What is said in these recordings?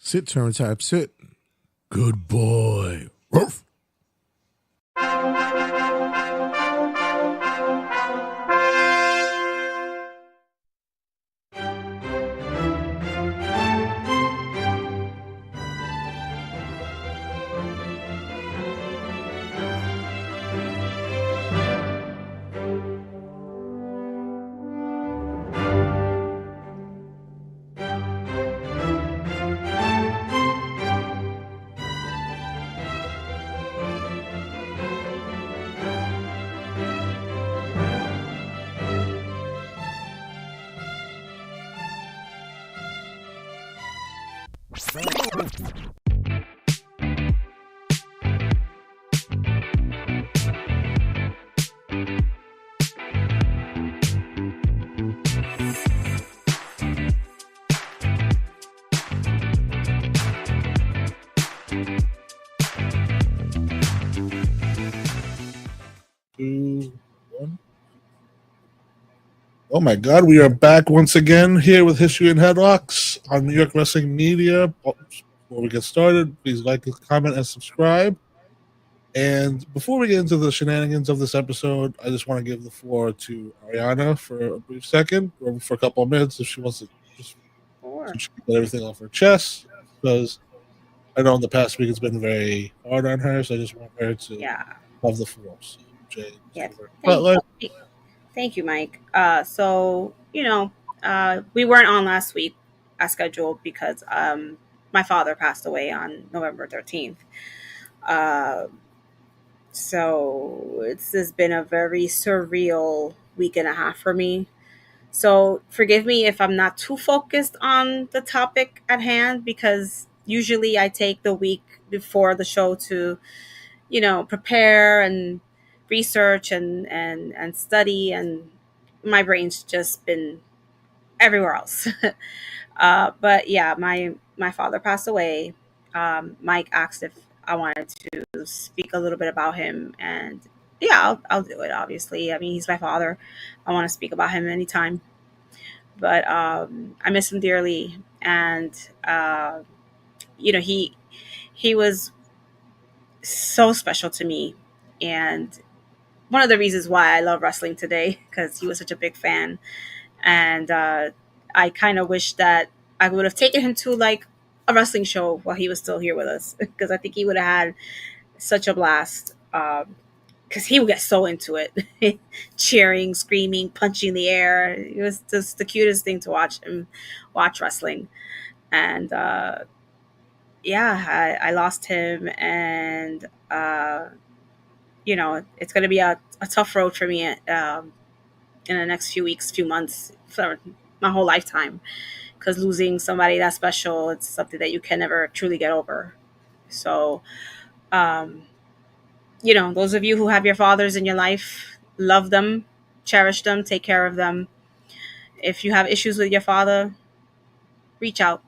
Sit turn type sit. Good boy. Ruff. Two, one. Oh my God, we are back once again here with History and Headlocks on New York Wrestling Media. Before we get started, please like, comment, and subscribe. And before we get into the shenanigans of this episode, I just want to give the floor to Ariana for a brief second, or for a couple of minutes if she wants to just get everything off her chest. Because I know in the past week it's been very hard on her, so I just want her to have the floor. So, Jay, Thank you, Mike. We weren't on last week as scheduled because my father passed away on November 13th. So it's just been a very surreal week and a half for me. So forgive me if I'm not too focused on the topic at hand, because usually I take the week before the show to, prepare and research and study, and my brain's just been everywhere else. But yeah, my father passed away. Mike asked if I wanted to speak a little bit about him, and yeah, I'll do it. Obviously, I mean, he's my father. I want to speak about him anytime. But I miss him dearly, and he was so special to me, and one of the reasons why I love wrestling today, because he was such a big fan. And I kind of wish that I would have taken him to like a wrestling show while he was still here with us, because I think he would have had such a blast. Because he would get so into it, cheering, screaming, punching the air. It was just the cutest thing to watch him watch wrestling. And I lost him, and it's going to be a tough road for me in the next few weeks, few months, for my whole lifetime. Because losing somebody that special, it's something that you can never truly get over. So, those of you who have your fathers in your life, love them, cherish them, take care of them. If you have issues with your father, reach out.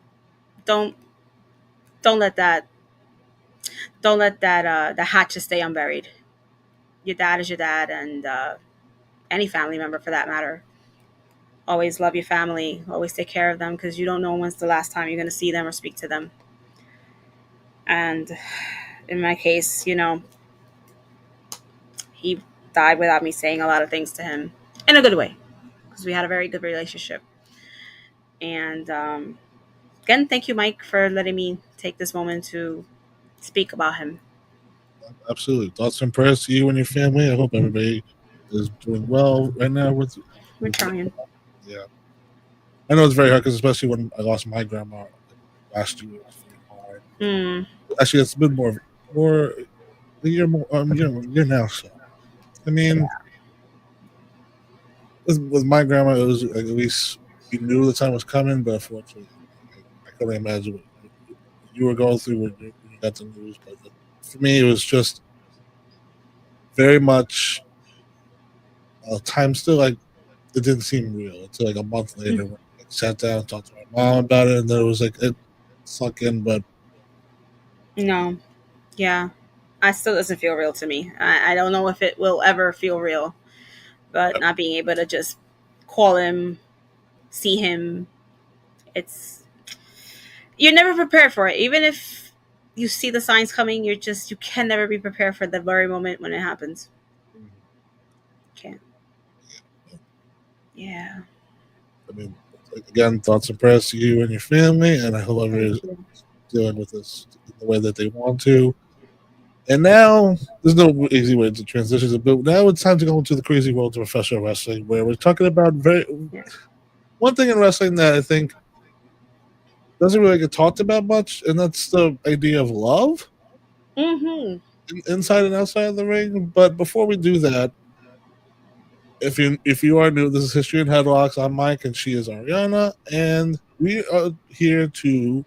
Don't don't let that the hatchet stay unburied. Your dad is your dad, and any family member for that matter. Always love your family. Always take care of them, because you don't know when's the last time you're going to see them or speak to them. And in my case, he died without me saying a lot of things to him, in a good way, because we had a very good relationship. And again, thank you, Mike, for letting me take this moment to speak about him. Absolutely. Thoughts and prayers to you and your family. I hope everybody is doing well right now. We're trying. Yeah. I know it's very hard, because especially when I lost my grandma last year, it was very hard. Actually, it's been more a year more, year now. So, I mean, with my grandma, it was like, at least you knew the time was coming, but unfortunately, I couldn't imagine what you were going through when you got the news. But for me, it was just very much time still like it didn't seem real until like a month later when I sat down and talked to my mom about it, and then it was like it sunk in. But no, yeah, it still doesn't feel real to me. I don't know if it will ever feel real, but not being able to just call him, see him, it's you're never prepared for it. Even if you see the signs coming, you can never be prepared for the very moment when it happens. Can't. Yeah. I mean, again, thoughts and prayers to you and your family, and I hope Thank everybody's you. dealing with this in the way that they want to. And now, there's no easy way to transition it, but now it's time to go into the crazy world of professional wrestling, where we're talking about Yeah. one thing in wrestling that I think doesn't really get talked about much, and that's the idea of love Mm-hmm. inside and outside of the ring. But before we do that, if you are new, this is History and Headlocks. I'm Mike, and she is Ariana, and we are here to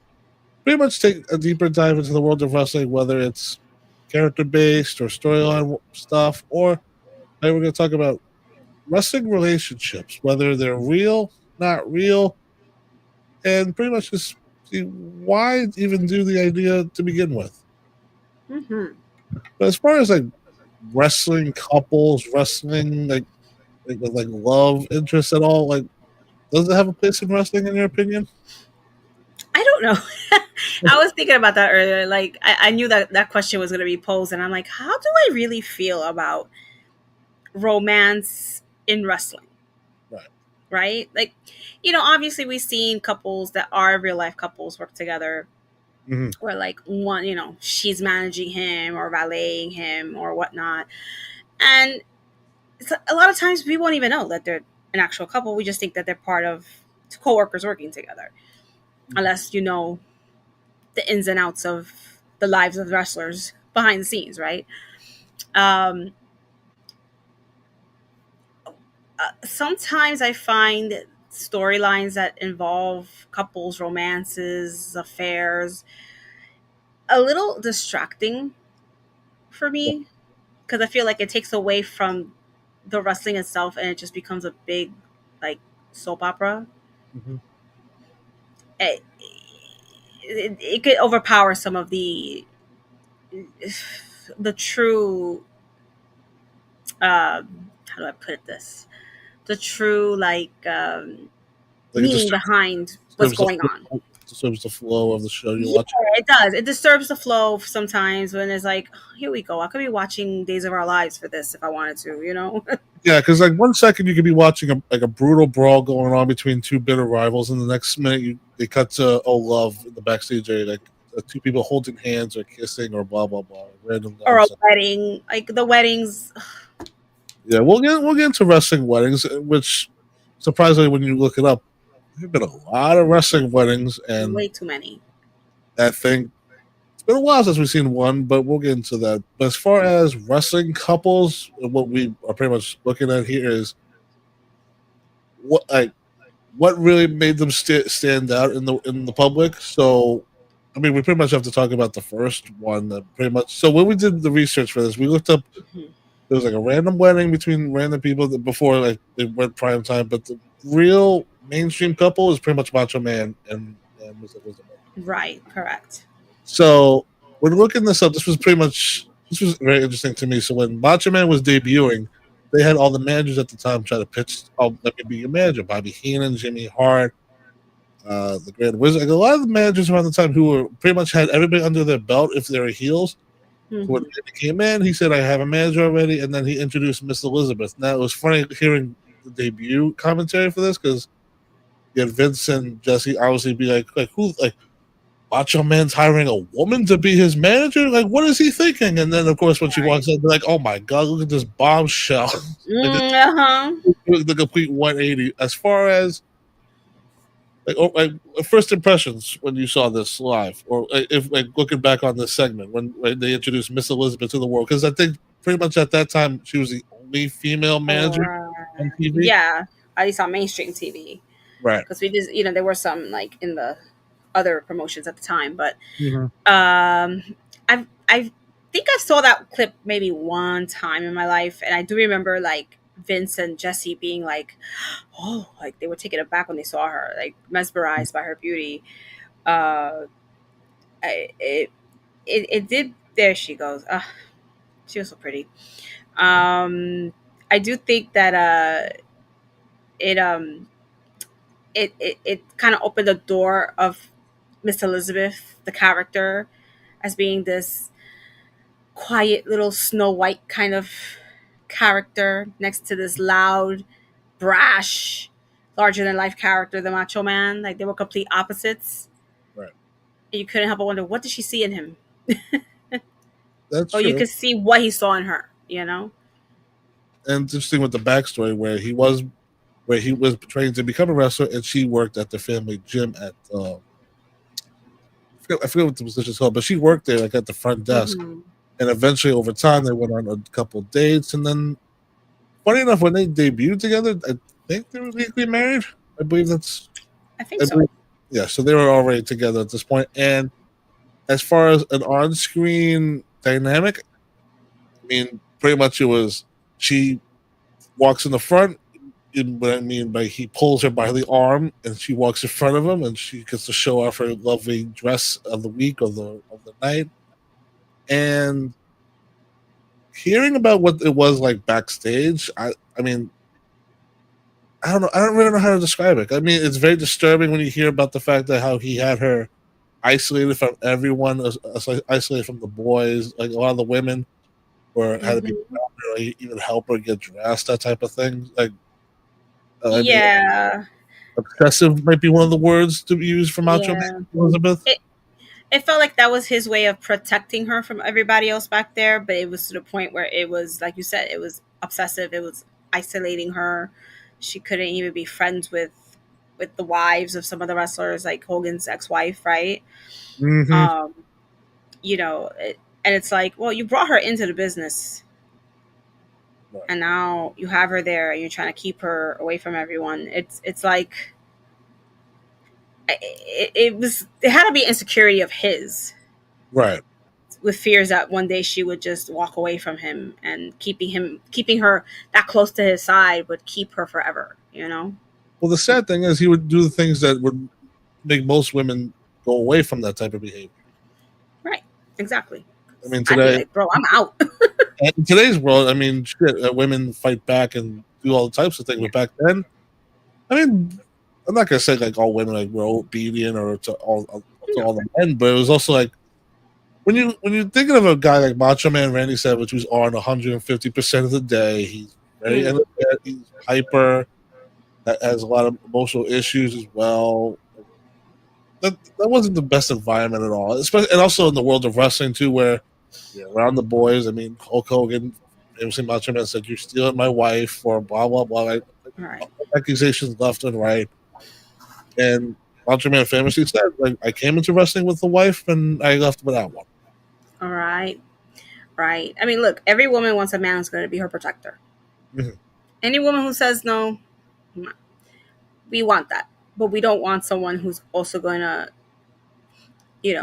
pretty much take a deeper dive into the world of wrestling, whether it's character based or storyline stuff, or we're going to talk about wrestling relationships, whether they're real, not real, and pretty much just see why even do the idea to begin with. Mm-hmm. But as far as like wrestling couples, wrestling like love interest at all, like does it have a place in wrestling in your opinion? I don't know. I was thinking about that earlier. Like, I knew that that question was going to be posed, and I'm like, how do I really feel about romance in wrestling? Right. Right? Like, obviously we've seen couples that are real life couples work together, Mm-hmm. where like one, she's managing him or valeting him or whatnot, and a lot of times we won't even know that they're an actual couple. We just think that they're part of co-workers working together, unless you know the ins and outs of the lives of wrestlers behind the scenes, right? Um, Sometimes I find storylines that involve couples, romances, affairs a little distracting for me, because I feel like it takes away from the wrestling itself and it just becomes a big, like, soap opera. Mm-hmm. It, it could overpower some of the true, how do I put this, the true, like, Like it meaning behind what's disturbs the going on. disturbs the flow of the show you Yeah, watch. it does. It disturbs the flow sometimes when it's like, "Oh, here we go. I could be watching Days of Our Lives for this if I wanted to. Yeah, because like 1 second you could be watching a brutal brawl going on between two bitter rivals, and the next minute they cut to love in the backstage area, like two people holding hands or kissing or blah blah blah, random Or a nonsense. wedding. Like the weddings, Yeah, we'll get into wrestling weddings, which surprisingly when you look it up, there've been a lot of wrestling weddings, and way too many. I think it's been a while since we've seen one, but we'll get into that. But as far as wrestling couples, what we are pretty much looking at here is what like what really made them stand out in the public. So, I mean, we pretty much have to talk about the first one. That pretty much. So when we did the research for this, we looked up. Mhm. There was like a random wedding between random people that before like it went prime time, but the real mainstream couple is pretty much Macho Man and was Elizabeth. Right, correct. So when looking this up, this was very interesting to me. So when Macho Man was debuting, they had all the managers at the time try to pitch, "Oh, let me be your manager." Bobby Heenan, Jimmy Hart, the Grand Wizard. Like a lot of the managers around the time who were pretty much had everybody under their belt if they were heels. So when Hmm. Randy came in, he said, "I have a manager already," and then he introduced Miss Elizabeth. Now it was funny hearing the debut commentary for this because you had Vince and Jesse obviously be like who like Macho Man's hiring a woman to be his manager? Like, what is he thinking? And then, of course, when she Right. walks in, they're like, oh my God, look at this bombshell. Like, Uh-huh. the complete 180. As far as, like, first impressions when you saw this live, or if, like, looking back on this segment when they introduced Miss Elizabeth to the world, because I think pretty much at that time she was the only female manager Or on TV. yeah, at least on mainstream TV. Right. Because we just, there were some like in the other promotions at the time, but Mm-hmm. I think I saw that clip maybe one time in my life, and I do remember like Vince and Jesse being like, oh, like they were taken aback when they saw her, like mesmerized by her beauty. Uh, I, it did. There she goes. She was so pretty. I do think that it it kind of opened the door of Miss Elizabeth, the character, as being this quiet little Snow White kind of character next to this loud, brash, larger than life character, the Macho Man. Like they were complete opposites. Right. And you couldn't help but wonder, what did she see in him? That's Or you true. could see what he saw in her, you know? And interesting with the backstory where he was trained to become a wrestler, and she worked at the family gym at I forget what the position's called, but she worked there like at the front desk. Hmm. And eventually, over time, they went on a couple dates, and then, funny enough, when they debuted together, I think they were legally married. I believe that's, I think I so. believe, yeah. So they were already together at this point. And as far as an on-screen dynamic, I mean, pretty much it was she walks in the front. What I mean by he pulls her by the arm and she walks in front of him and she gets to show off her lovely dress of the week or the night. And hearing about what it was like backstage, I mean, I don't know. I don't really know how to describe it. I mean, it's very disturbing when you hear about the fact that how he had her isolated from everyone, isolated from the boys. Like a lot of the women were had to be Hmm. like, even help her get dressed, that type of thing. Like, I mean, Yeah. obsessive might be one of the words to use for Macho Man Yeah. Elizabeth. It felt like that was his way of protecting her from everybody else back there, but it was to the point where it was, like you said, it was obsessive. It was isolating her. She couldn't even be friends with the wives of some of the wrestlers, like Hogan's ex-wife, right? Mm-hmm. Um, you know, and it's like, well, you brought her into the business, Right. and now you have her there, and you're trying to keep her away from everyone. It's like it had to be insecurity of his, Right. with fears that one day she would just walk away from him, and keeping her that close to his side would keep her forever, you know. Well, the sad thing is he would do the things that would make most women go away from that type of behavior. Right, exactly. I mean, I'd be today, like, bro, I'm out. in today's world, I mean, shit, women fight back and do all types of things. Yeah. But back then, I mean, I'm not gonna say like all women like were obedient or to No. all the men, but it was also like when you're thinking of a guy like Macho Man Randy Savage, who's on 150% of the day, he's very Mm. energetic, he's hyper, that has a lot of emotional issues as well. That wasn't the best environment at all, especially and also in the world of wrestling too, where you're around the boys. I mean, Hulk Hogan, famously Macho Man said, "You're stealing my wife," or blah blah blah, like, All right. accusations left and right. And Macho Man famously said, "Like I came into wrestling with a wife, and I left without one." All right. Right. I mean, look, every woman wants a man who's going to be her protector. Mhm. Any woman who says no, we want that, but we don't want someone who's also going to,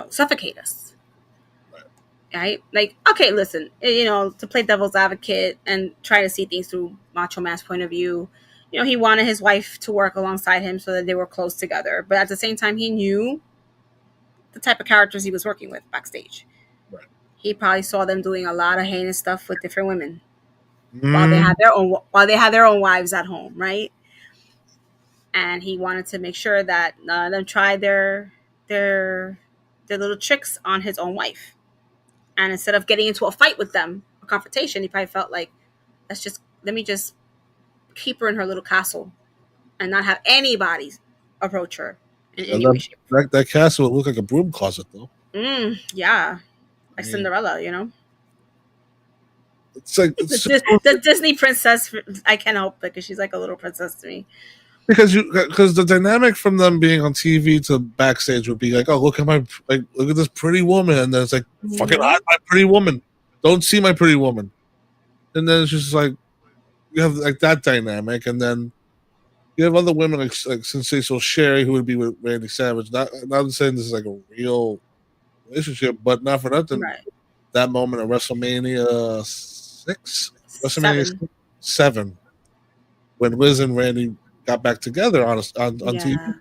suffocate us. Right? Like, okay, listen, to play devil's advocate and try to see things through Macho Man's point of view, he wanted his wife to work alongside him so that they were close together. But at the same time, he knew the type of characters he was working with backstage. Right. He probably saw them doing a lot of heinous stuff with different women Mm, while they had their own wives at home, right? And he wanted to make sure that none of them tried their their little tricks on his own wife. And instead of getting into a fight with them, a confrontation, he probably felt like, let me just keep her in her little castle and not have anybody approach her in yeah, any way, shape, or form. that castle would look like a broom closet, though. Yeah, I like mean, Cinderella. it's like The, it's the Disney princess. I can't help it because she's like a little princess to me. because the dynamic from them being on TV to backstage would be like, oh, look at this pretty woman, and then it's like, fucking Mm-hmm. hot, my pretty woman. Don't see my pretty woman, and then it's just like you have like that dynamic, and then you have other women like Sensational Sherry who would be with Randy Savage. Not saying this is like a real relationship, but not for nothing. Right. That moment at WrestleMania 6, WrestleMania Seven. 7, when Liz and Randy got back together on Yeah. TV,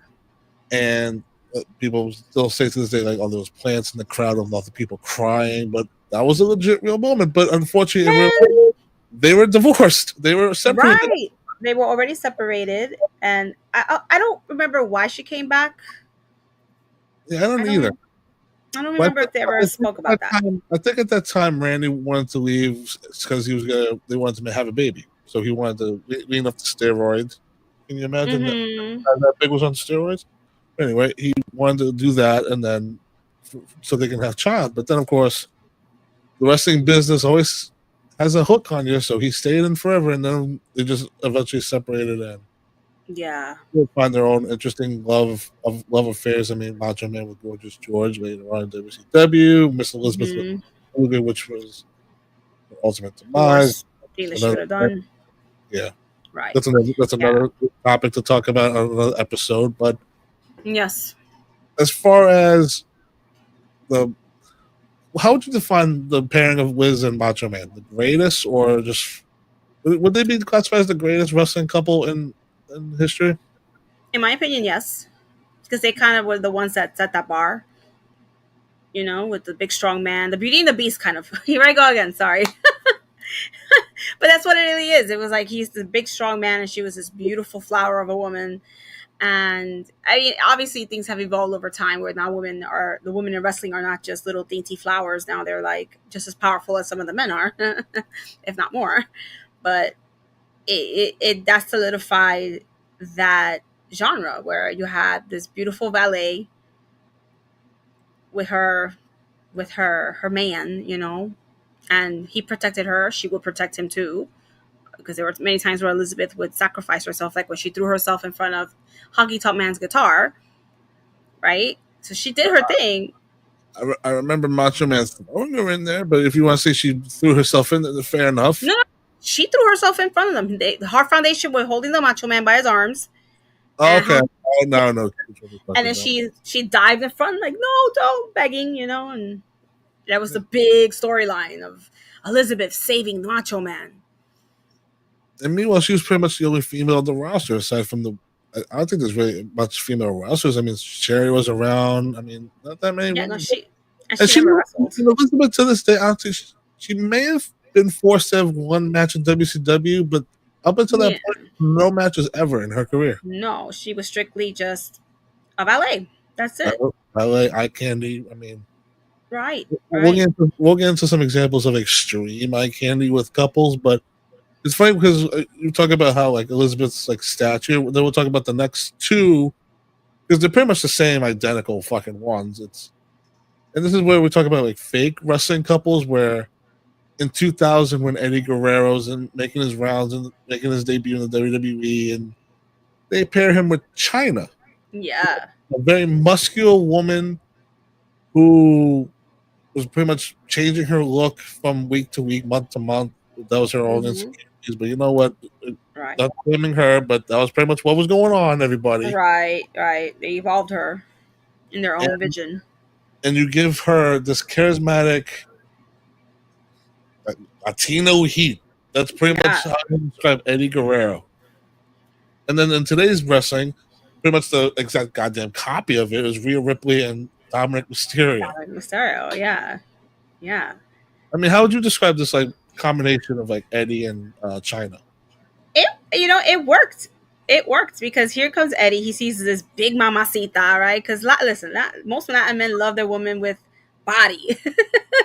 and people still say to this day, like, oh, there was plants in the crowd of lots of people crying, but that was a legit real moment. But unfortunately, in real Man, life, they were divorced. They were separated. right. They were already separated, and I don't remember why she came back. Yeah, I I don't either. don't. I don't But remember if they ever spoke about that. I think at that time, Randy wanted to leave because he was gonna. They wanted to have a baby, so he wanted to lean off the steroids. Can you imagine that, Mm-hmm. that big was on steroids? Anyway, he wanted to do that, and then so they can have a child. But then, of course, the wrestling business always has a hook on you, so he stayed in forever, and then they just eventually separated and Yeah. will find their own interesting love affairs. I mean, Macho Man with Gorgeous George later on in WCW, Miss Elizabeth with Mm-hmm. Luger, which was her ultimate The demise. worst thing that she Another, could have done. yeah, Right. that's Yeah. another topic to talk about on another episode. But Yes. as far as the how would you define the pairing of Wiz and Macho Man? The greatest, or just would they be classified as the greatest wrestling couple in history? In my opinion, yes, because they kind of were the ones that set that bar. With the big strong man, the Beauty and the Beast kind of. Here I go again. Sorry, but that's what it really is. It was like he's the big strong man, and she was this beautiful flower of a woman. And I mean, obviously, things have evolved over time, where now the women in wrestling are not just little dainty flowers. Now they're like just as powerful as some of the men are, if not more. But it that solidified that genre where you had this beautiful valet with her man, and he protected her. She would protect him too, because there were many times where Elizabeth would sacrifice herself, like when she threw herself in front of Honky Tonk Man's guitar, right? So she did her thing. I remember Macho Man throwing her in there, but if you want to say she threw herself in there, fair enough. No, she threw herself in front of them. The Heart Foundation was holding the Macho Man by his arms, Oh, and okay. Oh, yeah, no. and then she dived in front, like, no, don't, begging, and that was the big storyline of Elizabeth saving the Macho Man. And meanwhile, she was pretty much the only female on the roster, aside from the. I don't think there's really much female wrestlers. I mean, Sherry was around. I mean, not that many Yeah, no, women. And she never wrestled. Elizabeth to this day, honestly, she may have been forced to have one match in WCW, but up until that Yeah, point, no matches ever in her career. no, she was strictly just a valet. That's it. LA, eye candy. I mean, Right, we'll right. get into some examples of extreme eye candy with couples, but it's funny because you talk about how like Elizabeth's like statue. Then we'll talk about the next two because they're pretty much the same, identical fucking ones. And this is where we talk about like fake wrestling couples where in 2000 when Eddie Guerrero's and making his rounds and making his debut in the WWE, and they pair him with China, Yeah. a very muscular woman who was pretty much changing her look from week to week, month to month. That was her own Hmm. insecurities. But you know what? Right. Not blaming her, but that was pretty much what was going on, everybody. Right, right. They evolved her in their own And, vision. and you give her this charismatic Latino heat. That's pretty much Yeah. how you describe Eddie Guerrero. And then in today's wrestling, pretty much the exact goddamn copy of it is Rhea Ripley and Dominic Mysterio. Mysterio. Yeah. Yeah. I mean, how would you describe this like combination of like Eddie and China? It worked. It worked because here comes Eddie. He sees this big mamacita, right? Because listen, most Latin men love their woman with body.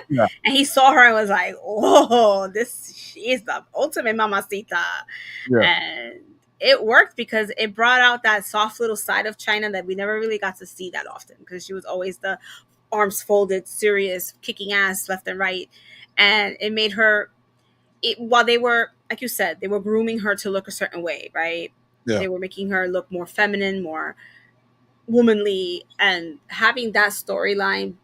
Yeah. And he saw her and was like, "Oh, she is the ultimate mamacita." Yeah. And it worked because it brought out that soft little side of China that we never really got to see that often, because she was always the arms folded, serious, kicking ass left and right. And it made her, while they were, like you said, they were grooming her to look a certain way, right? Yeah. They were making her look more feminine, more womanly, and having that storyline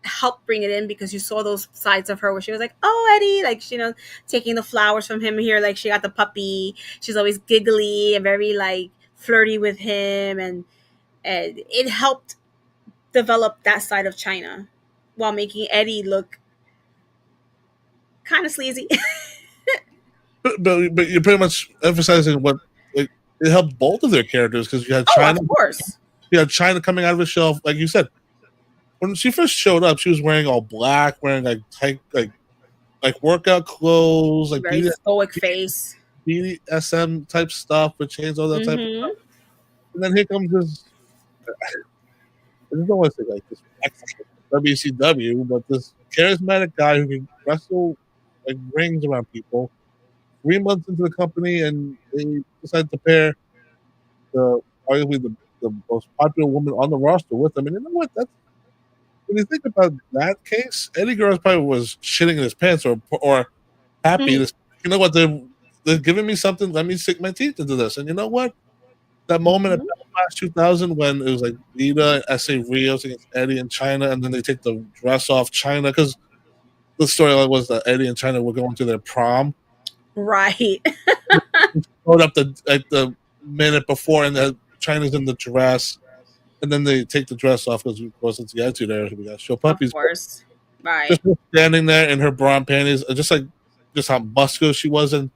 helped bring it in, because you saw those sides of her where she was like, "Oh, Eddie," like, taking the flowers from him here, like she got the puppy. She's always giggly and very like flirty with him, and it helped develop that side of China while making Eddie look kind of sleazy. But you're pretty much emphasizing what it helped both of their characters, because you had China. Of course. You had China coming out of the shelf, like you said. When she first showed up, she was wearing all black, wearing like tight, like workout clothes, like Very stoic face. BDSM type stuff with chains, all that type of stuff. And then here comes this. I just don't want to say like this WCW, but this charismatic guy who can wrestle like rings around people. 3 months into the company, and they decided to pair the arguably the most popular woman on the roster with them. And you know what? That's when you think about that case, Eddie Guerrero probably was shitting in his pants or happy. You know what? They're giving me something. Let me sink my teeth into this. And you know what? That moment at Backlash 2000 when it was like Lita and SA Rios against Eddie and China, and then they take the dress off China because the storyline was that Eddie and China were going to their prom. Right. Showed up the minute before, and the China's in the dress, and then they take the dress off because of course it's the attitude era. We got show puppies. Of course. Right. Just standing there in her bra and panties, just how muscular she was, and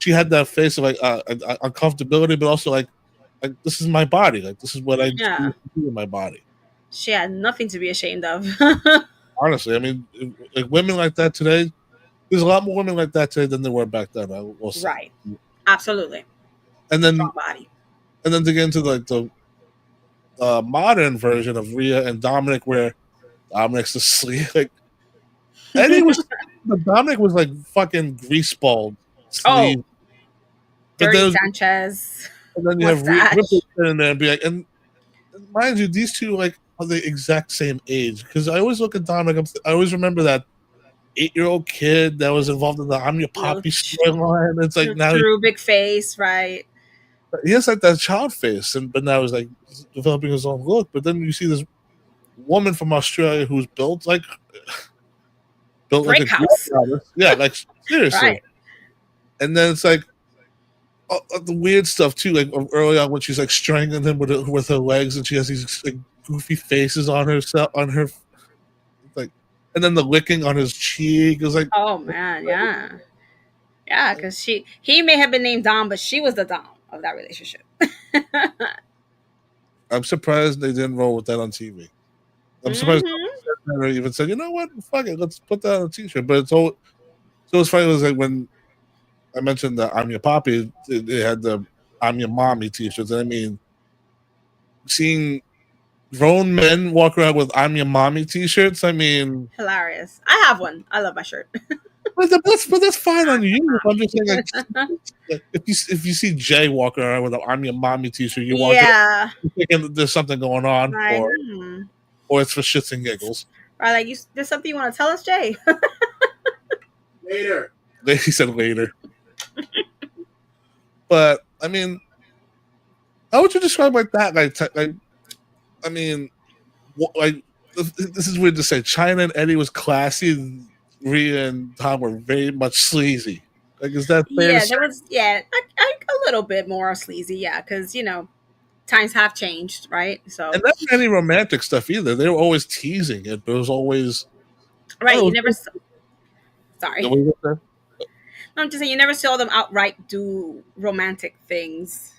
she had that face of like uncomfortability, but also like this is my body, like this is what I do in my body. She had nothing to be ashamed of. Honestly, I mean, like women like that today, there's a lot more women like that today than there were back then. I will say. Right. Absolutely. And then, strong body. And then to get into like the modern version of Rhea and Dominic, where Dominic's asleep, like Eddie was, but Dominic was like fucking greaseball sleeve. Dirty Sanchez. And then you have Ripple in there and be like, and mind you, these two like are the exact same age. Because I always look at Dominic, I always remember that 8-year-old kid that was involved in the I'm Your Poppy storyline. It's like now true big face, right? He has like that child face, but now he's like developing his own look. But then you see this woman from Australia who's built like like a house. Yeah, like seriously. Right. And then it's like the weird stuff too, like early on when she's like strangling him with her legs, and she has these like goofy faces on herself, on her, like, and then the licking on his cheek is like, oh man, yeah, because he may have been named Dom, but she was the Dom of that relationship. I'm surprised they didn't roll with that on TV. I'm surprised they even said, you know what, fuck it, let's put that on a t-shirt. But it's all so it's funny. It was like when I mentioned the I'm Your Poppy, they had the I'm Your Mommy t-shirts. And I mean, seeing grown men walk around with I'm Your Mommy t-shirts, I mean, hilarious. I have one. I love my shirt. but that's fine on you. I'm just saying, like, if you see Jay walking around with an I'm Your Mommy t-shirt, you walk around thinking there's something going on, or it's for shits and giggles. Right, like there's something you want to tell us, Jay? Later. He said later. But I mean, how would you describe like that? Like, I mean, like this is weird to say. China and Eddie was classy. Rhea and Tom were very much sleazy. Like, is that fair? Yeah, there was a little bit more sleazy. Yeah, because times have changed, right? So and not any romantic stuff either. They were always teasing it, but it was always right. You never. Sorry. I'm just saying you never saw them outright do romantic things.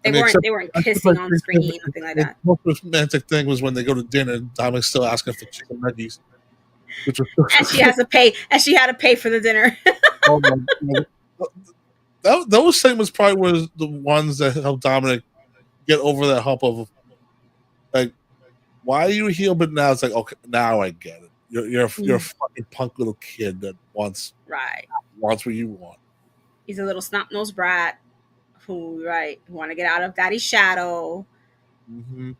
They weren't kissing on screen, nothing like that. The most romantic thing was when they go to dinner and Dominic's still asking for chicken nuggets. And she has to pay, and she had to pay for the dinner. Oh my God. Those segments probably were the ones that helped Dominic get over that hump of like, why are you a heel? But now it's like, okay, now I get it. You're a fucking punk little kid that wants what you want. He's a little snot-nosed brat who want to get out of daddy's shadow. Mm-hmm.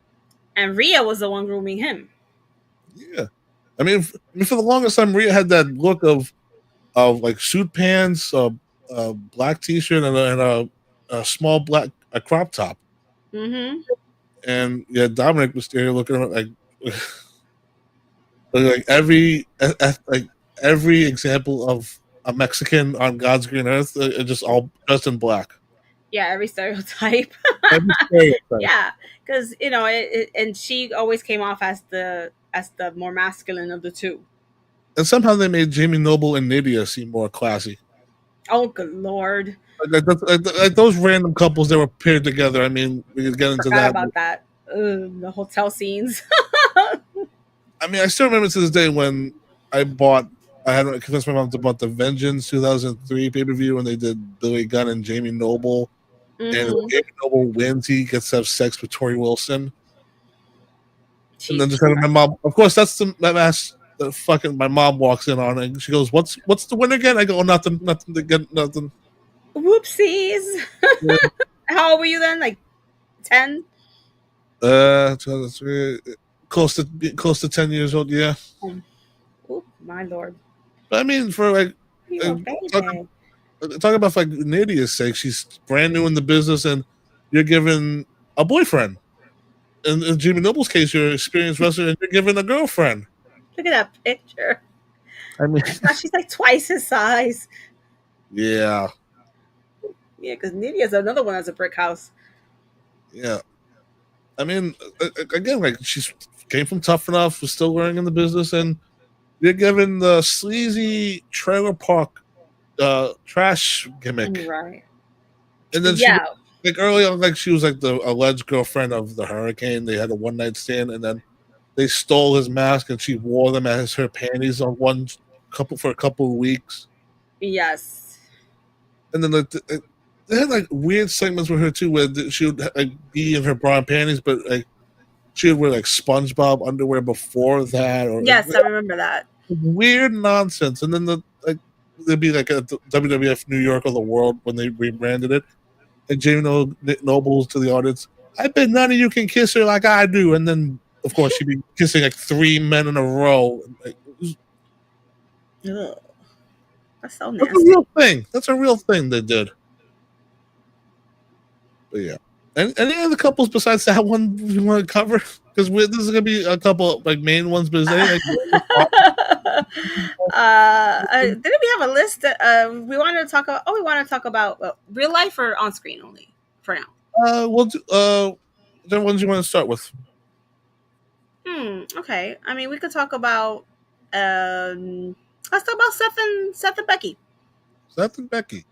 And Rhea was the one grooming him. Yeah, I mean, for the longest time, Rhea had that look of like suit pants, a black t-shirt, and a small black crop top. Mm-hmm. And yeah, Dominic was there looking at like like every example of a Mexican on God's green earth, just all dressed in black. Yeah, every stereotype. Yeah, because and she always came off as the more masculine of the two. And somehow they made Jamie Noble and Nydia seem more classy. Oh, good Lord! Like those random couples that were paired together. I mean, we could get into that. About that. The hotel scenes. I mean, I still remember to this day when I had to convince my mom to buy the Vengeance 2003 pay-per-view when they did Billy Gunn and Jamie Noble. Mm-hmm. And when Jamie Noble wins, he gets to have sex with Tori Wilson. And then just having my mom. Of course, that's the match that fucking my mom walks in on, and she goes, "What's the win again?" I go, "Oh, nothing to get, nothing." Whoopsies. Yeah. How old were you then? Like 10? Close to 10 years old. Yeah. Oh, my lord. But I mean, for like You a baby. talking about like Nadia's sake, she's brand new in the business, and you're giving a boyfriend. In Jimmy Noble's case, you're an experienced wrestler, and you're giving a girlfriend. Look at that picture. I mean, She's like twice his size. yeah, Yeah, because Nidia's another one that's a brick house. yeah. I mean, again, like she came from Tough Enough, was still learning in the business, and you're giving the sleazy trailer park trash gimmick, Right. and then Yeah. like early on, like she was like the alleged girlfriend of the Hurricane. They had a one night stand, and then they stole his mask, and she wore them as her panties on for a couple of weeks. Yes. And then they had like weird segments with her too, where she would like be in her bra and panties, but like she would wear like SpongeBob underwear before that, or Yes, I remember that. weird nonsense. And then there'd be like a WWF New York or the World when they rebranded it, and Jamie Nobles to the audience, "I bet none of you can kiss her like I do." And then of course she'd be kissing like 3 men in a row. Like, Ugh. That's so that's a nasty. real thing. That's a real thing they did. But yeah. Any other couples besides that one you want to cover? Because this is gonna be a couple like main ones, but is there like didn't we have a list that we wanted to talk about? Oh, we want to talk about real life or on screen only for now. we'll do, the ones you want to start with? Okay. I mean, we could talk about let's talk about Seth and Becky. Seth and Becky.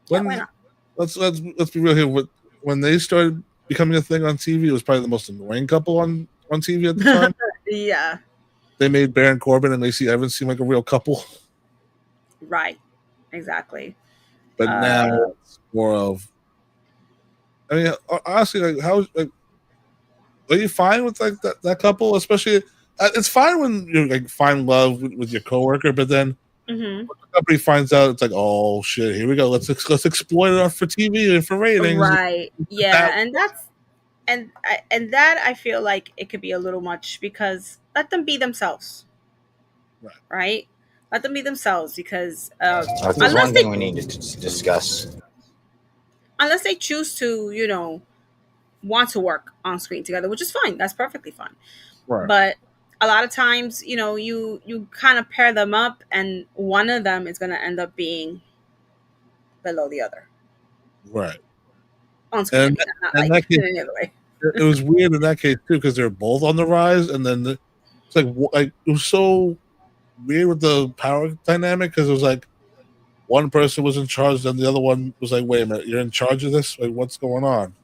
Yeah, why not? Let's be real here. When they started becoming a thing on TV, it was probably the most annoying couple on TV at the time. Yeah. They made Baron Corbin and Lacey Evans seem like a real couple. Right. Exactly. But now it's more of. I mean, honestly, like how like. Are you fine with like that couple? Especially, it's fine when you like find love with your coworker, but then when the company finds out, it's like, oh shit, here we go. Let's exploit it for TV and for ratings. Right. Yeah, and that's and that I feel like it could be a little much because let them be themselves. Right. Let them be themselves because there's one thing we need to discuss. Unless they choose to, want to work on screen together, which is fine. That's perfectly fine. Right. But a lot of times, you kind of pair them up and one of them is going to end up being below the other. Right. On screen. And that case, it was weird in that case too, because they're both on the rise. And then it's like it was so weird with the power dynamic because it was like one person was in charge, then the other one was like, wait a minute, you're in charge of this? Like, what's going on?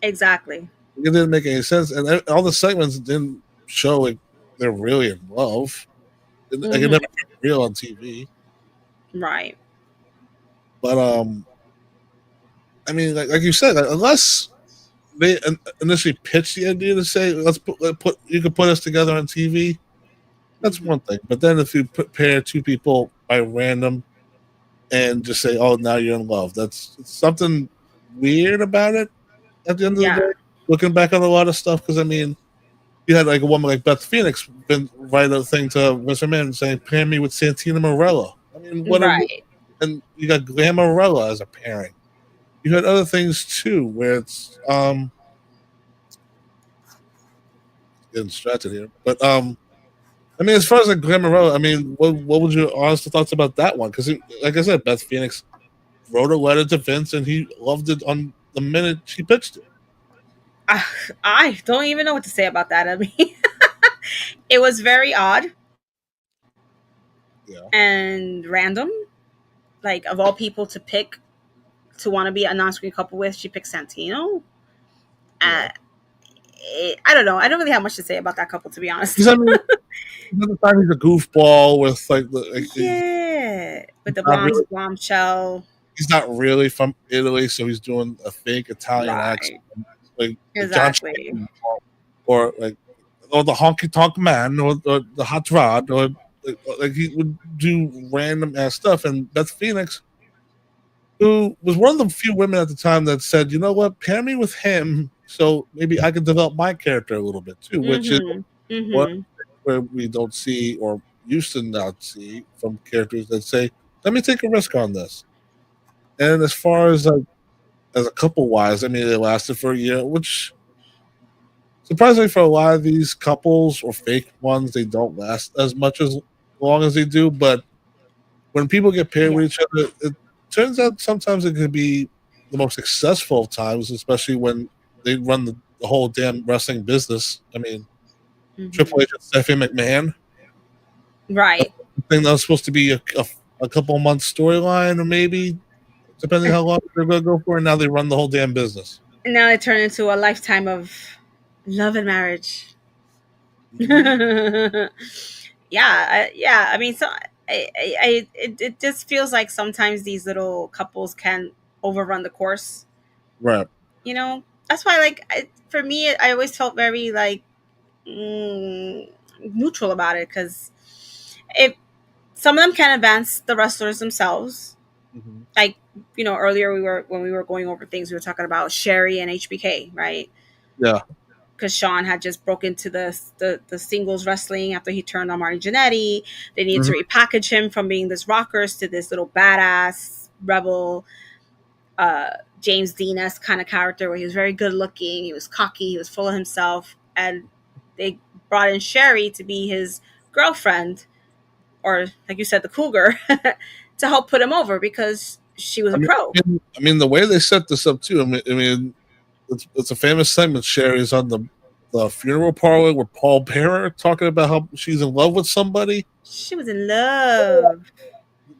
Exactly. It didn't make any sense, and all the segments didn't show like they're really in love. Like it never felt real on TV, right? But I mean, like you said, like, unless they initially pitched the idea to say, let's put you can put us together on TV, that's one thing. But then if you pair two people by random and just say, oh, now you're in love, that's something weird about it. At the end of the day, looking back on a lot of stuff, because I mean, you had like a woman like Beth Phoenix write a thing to Vince McMahon saying, pair me with Santina Morella. I mean, and you got Glamorella as a pairing. You had other things too, where it's getting distracted here. But I mean, as far as like Glamorella, I mean, what would your honest thoughts about that one? Because like I said, Beth Phoenix wrote a letter to Vince, and he loved it on the minute she pitched it. I don't even know what to say about that. I mean, it was very odd and random. Like, of all people to pick to want to be a non-screen couple with, she picked Santino. I don't know. I don't really have much to say about that couple, to be honest. I mean, another time he's a goofball with like with the bombshell. He's not really from Italy, so he's doing a fake Italian accent, like exactly, or like or the honky tonk man, or the hot rod, or like he would do random ass stuff. And Beth Phoenix, who was one of the few women at the time that said, you know what, pair me with him, so maybe I can develop my character a little bit too, which is what where we don't see or used to not see from characters that say, let me take a risk on this. And as far as like as a couple wise, I mean, it lasted for a year, which surprisingly for a lot of these couples or fake ones, they don't last as much as long as they do. But when people get paired with each other, it turns out sometimes it can be the most successful of times, especially when they run the whole damn wrestling business. I mean, Triple H and Stephanie McMahon, Right. thing that was supposed to be a couple months storyline, or maybe depending how long they're going to go for, and now they run the whole damn business. And now it turned into a lifetime of love and marriage. Yeah. I mean, so it just feels like sometimes these little couples can overrun the course. Right. You know, that's why, like, for me, I always felt very like neutral about it, because if some of them can advance the wrestlers themselves, like, you know, earlier when we were going over things, we were talking about Sherry and HBK, right? Yeah. Because Sean had just broke into the singles wrestling after he turned on Marty Jannetty. They needed to repackage him from being this rockers to this little badass rebel, James Dean-esque kind of character, where he was very good looking, he was cocky, he was full of himself, and they brought in Sherry to be his girlfriend, or like you said, the cougar, to help put him over because she was a pro. I mean, the way they set this up too. I mean, it's a famous segment. Sherry's on the funeral parlor with Paul Bearer talking about how she's in love with somebody. She was in love.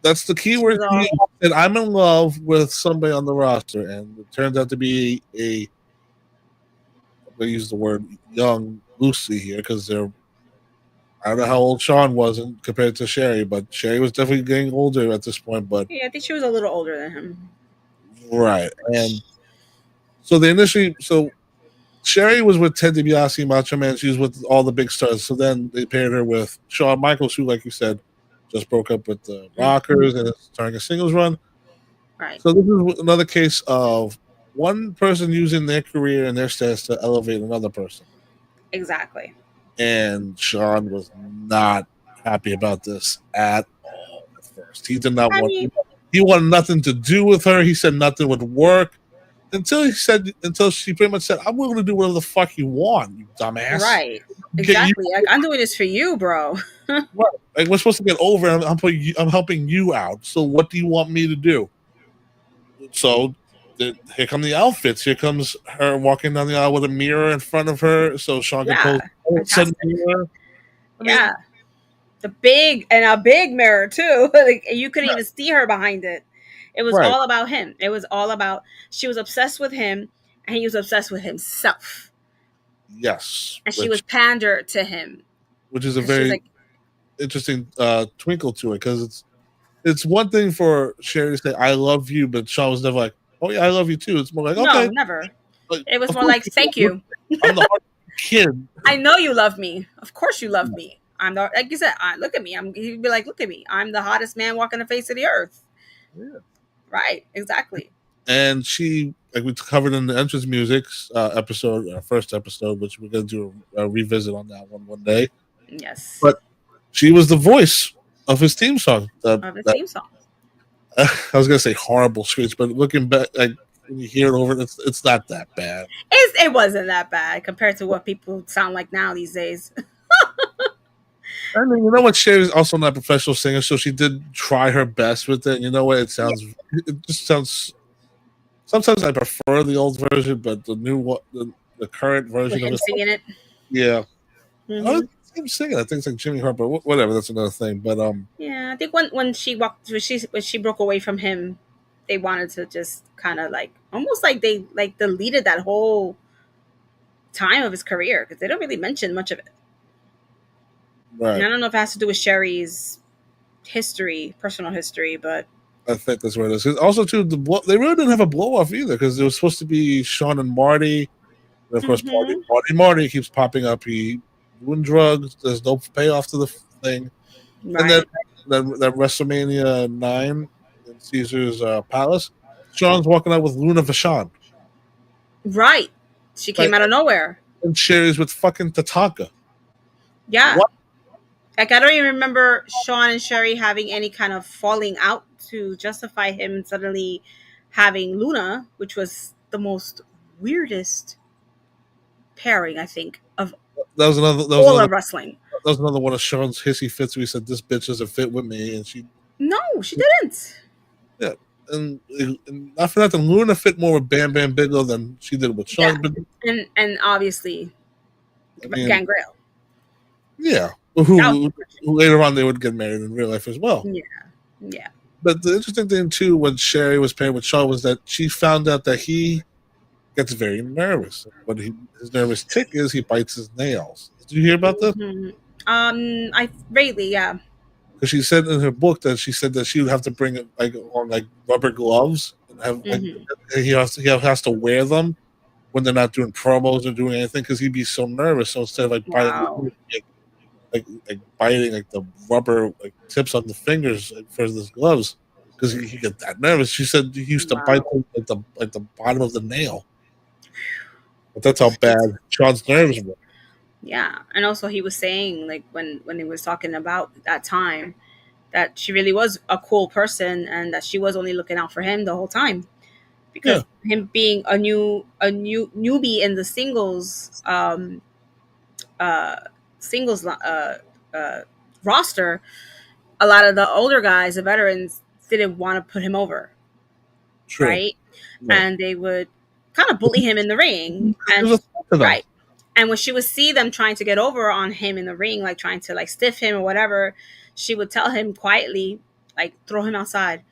That's the key word. And I'm in love with somebody on the roster, and it turns out to be I'm going to use the word young loosely here because I don't know how old Sean was compared to Sherry, but Sherry was definitely getting older at this point. But yeah, I think she was a little older than him. Right. And so Sherry was with Ted DiBiase, Macho Man. She was with all the big stars. So then they paired her with Shawn Michaels, who, like you said, just broke up with the Rockers and is starting a singles run. Right. So this is another case of one person using their career and their status to elevate another person. Exactly. And Sean was not happy about this at all at first. He did not want. He wanted nothing to do with her. He said nothing would work until she pretty much said, "I'm willing to do whatever the fuck you want, you dumbass." Right. Exactly. Like, I'm doing this for you, bro. Right. Like, we're supposed to get over. I'm helping you out. So what do you want me to do? So here come the outfits. Here comes her walking down the aisle with a mirror in front of her, so Sean can pose. Yeah, a big mirror too. Like, you couldn't even see her behind it. It was all about him. It was all about, she was obsessed with him, and he was obsessed with himself. Yes, and she was pandered to him, which is a very interesting twinkle to it, because it's one thing for Sherry to say "I love you," but Sean was never like, "Oh yeah, I love you too." It's more like, "Okay, no, never." Like, it was more like, "Thank you." I'm the kid. I know you love me. Of course you love me. I'm the, like you said. Look at me. He'd be like, "Look at me. I'm the hottest man walking the face of the earth." Yeah. Right. Exactly. And she, like we covered in the entrance music episode, our first episode, which we're going to do a revisit on that one day. Yes. But she was the voice of his theme song. Theme song. I was gonna say horrible screech, but looking back, like when you hear it over, it's not that bad. It wasn't that bad compared to what people sound like now these days. I mean, you know what? Sherry's also not a professional singer, so she did try her best with it. And you know what? It just sounds. Sometimes I prefer the old version, but the new one, the current version of it, singing it. Yeah. I don't think I'm singing. I think it's like Jimmy Harper. Whatever. That's another thing. But yeah, I think when she broke away from him, they wanted to just kind of like almost like they deleted that whole time of his career, because they don't really mention much of it. Right. And I don't know if it has to do with Sherry's personal history, but I think that's what it is. Also, too, they really didn't have a blow off either, because it was supposed to be Sean and Marty. And of course, Marty keeps popping up. He doing drugs. There's no payoff to the thing. And then Right. that WrestleMania 9 in Caesar's Palace, Sean's walking out with Luna Vachon. Right. She came Like, out of nowhere. and Sherry's with fucking Tatanka. Yeah. What? Like, I don't even remember Sean and Sherry having any kind of falling out to justify him suddenly having Luna, which was the most weirdest pairing, I think, of That was another. all of wrestling. That was another one of Sean's hissy fits. Where he said, "This bitch doesn't fit with me," and she. No, she didn't. Yeah, and not for nothing, Luna fit more with Bam Bam Bigelow than she did with Sean. Yeah. And obviously, Gangrel. Yeah, who later on they would get married in real life as well. Yeah. But the interesting thing too, when Sherry was paired with Sean, was that she found out that he gets very nervous. When his nervous tick is, he bites his nails. Did you hear about this? Mm-hmm. I vaguely, yeah. Because she said in her book that she said that she would have to bring on rubber gloves and have he has to wear them when they're not doing promos or doing anything because he'd be so nervous. So instead of biting, biting the rubber tips on the fingers for his gloves because he get that nervous. She said he used to bite the bottom of the nail. But that's how bad Sean's nerves were. Yeah, and also he was saying when he was talking about that time that she really was a cool person and that she was only looking out for him the whole time because him being a newbie in the singles roster, a lot of the older guys, the veterans, didn't want to put him over. True. Right? And they would kind of bully him in the ring. And right. And when she would see them trying to get over on him in the ring, like trying to stiff him or whatever, she would tell him quietly, throw him outside.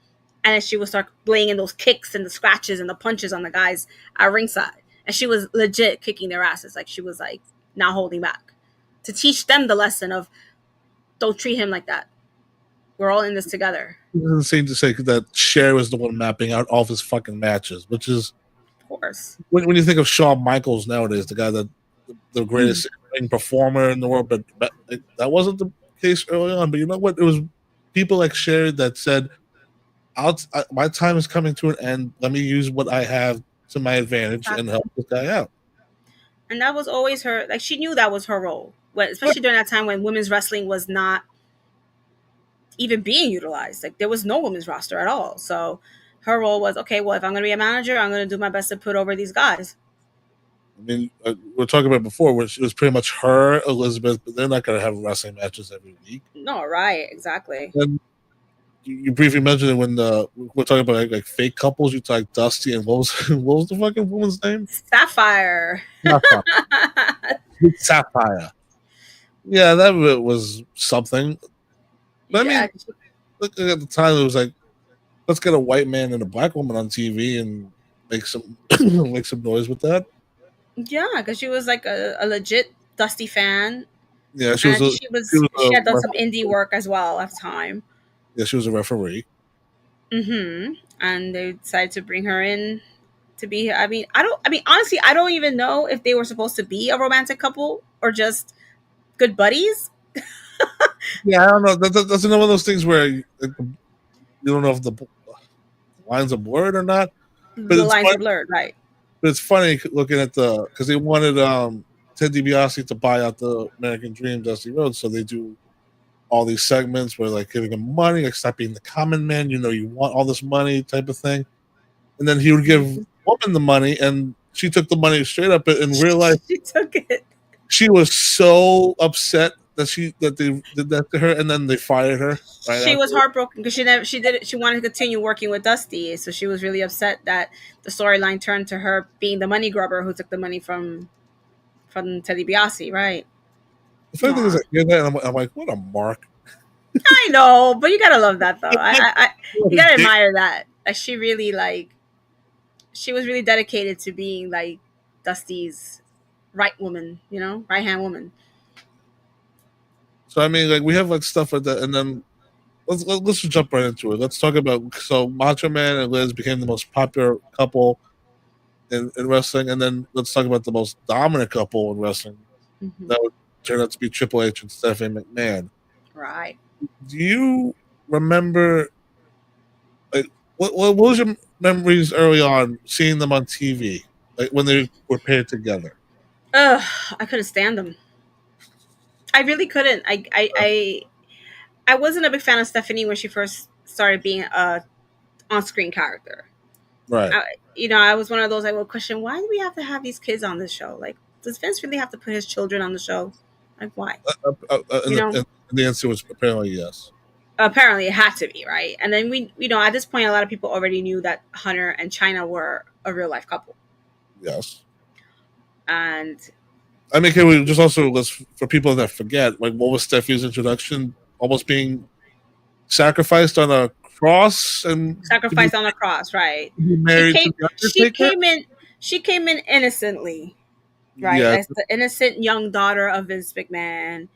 And then she would start laying in those kicks and the scratches and the punches on the guys at ringside. And she was legit kicking their asses. She was not holding back to teach them the lesson of don't treat him like that. We're all in this together. It's insane to say that Cher was the one mapping out all of his fucking matches, which is, of course, when you think of Shawn Michaels nowadays, the guy that the greatest performer in the world, but that wasn't the case early on. But you know what? It was people like Cher that said, my time is coming to an end. Let me use what I have to my advantage and help this guy out. And that was always her. She knew that was her role, especially during that time when women's wrestling was not even being utilized. There was no women's roster at all. So her role was, okay, well, if I'm going to be a manager, I'm going to do my best to put over these guys. I mean, we were talking about before, where it was pretty much her, Elizabeth, but they're not going to have wrestling matches every week. No, right, exactly. And you briefly mentioned it when we're talking about fake couples. You talk Dusty and what was the fucking woman's name? Sapphire. Sapphire. Yeah, that was something. But I mean, look at the time, it was let's get a white man and a black woman on TV and make some noise with that. Yeah, because she was a legit Dusty fan. Yeah, she had done some indie work as well at the time. Yeah, she was a referee. Mm-hmm. And they decided to bring her in to be. Honestly, I don't even know if they were supposed to be a romantic couple or just good buddies. Yeah, I don't know. That's another one of those things where you don't know if the lines are blurred or not. But the lines are blurred, right? But it's funny looking at because they wanted Ted DiBiase to buy out the American Dream, Dusty Rhodes, so they do all these segments where giving him money, stop being the common man. You want all this money type of thing, and then he would give woman the money, and she took the money straight up and realized she took it. She was so upset that they did that to her, and then they fired her. She was heartbroken because she wanted to continue working with Dusty, so she was really upset that the storyline turned to her being the money grubber who took the money from Teddy DiBiase, right? The funny thing is, I hear that, and I'm like, what a mark. I know, but you gotta love that though. You gotta admire that. She really she was really dedicated to being Dusty's right woman, right hand woman. So I mean, we have stuff like that, and then let's just jump right into it. Let's talk about Macho Man and Liz became the most popular couple in wrestling, and then let's talk about the most dominant couple in wrestling. Mm-hmm. turned out to be Triple H and Stephanie McMahon. Right. Do you remember, like, what was your memories early on seeing them on TV, like when they were paired together? Ugh, I couldn't stand them. I really couldn't. I wasn't a big fan of Stephanie when she first started being a on-screen character. Right. I was one of those I would question, why do we have to have these kids on this show? Like, does Vince really have to put his children on the show? Like, why? And the answer was apparently yes. Apparently, it had to be, right? And then at this point, a lot of people already knew that Hunter and China were a real life couple. Yes. And I mean, can we just also for people that forget, like, what was Stephanie's introduction? Almost being sacrificed on a cross and sacrificed on a cross, right? Married she came in innocently, right? Yeah. As the innocent young daughter of Vince McMahon.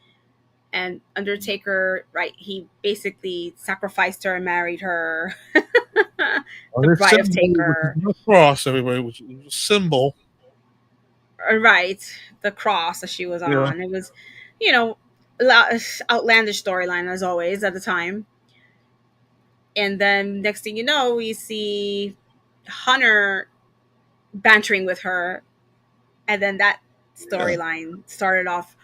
And Undertaker, right? He basically sacrificed her and married her. The bride of Taker. Cross, everybody, which was a symbol. Right. The cross that she was on. Yeah. It was, outlandish storyline as always at the time. And then next thing you know, we see Hunter bantering with her. And then that storyline started off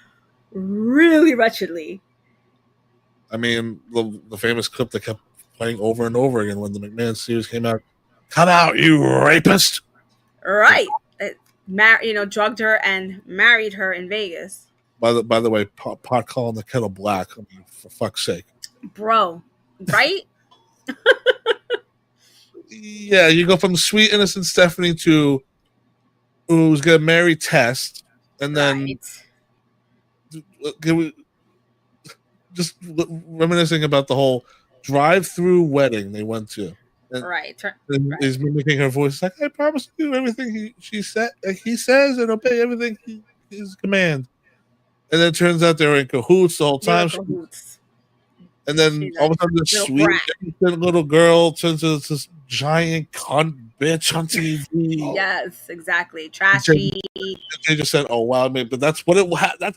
really wretchedly. I mean, the famous clip that kept playing over and over again when the McMahon series came out. Come out, you rapist! Right. Drugged her and married her in Vegas. By the way, pot calling the kettle black. I mean, for fuck's sake. Bro, right? Yeah, you go from sweet innocent Stephanie to who's gonna marry Test, and then just reminiscing about the whole drive-through wedding they went to. And, right. He's mimicking her voice, like, I promise to do everything he says and obey everything his command. And then it turns out they were in cahoots the whole time. And then all of a sudden, this sweet innocent little girl turns into this giant cunt bitch on TV. Yes, exactly. Trashy. They just said, "Oh wow, man!" But that's what it had.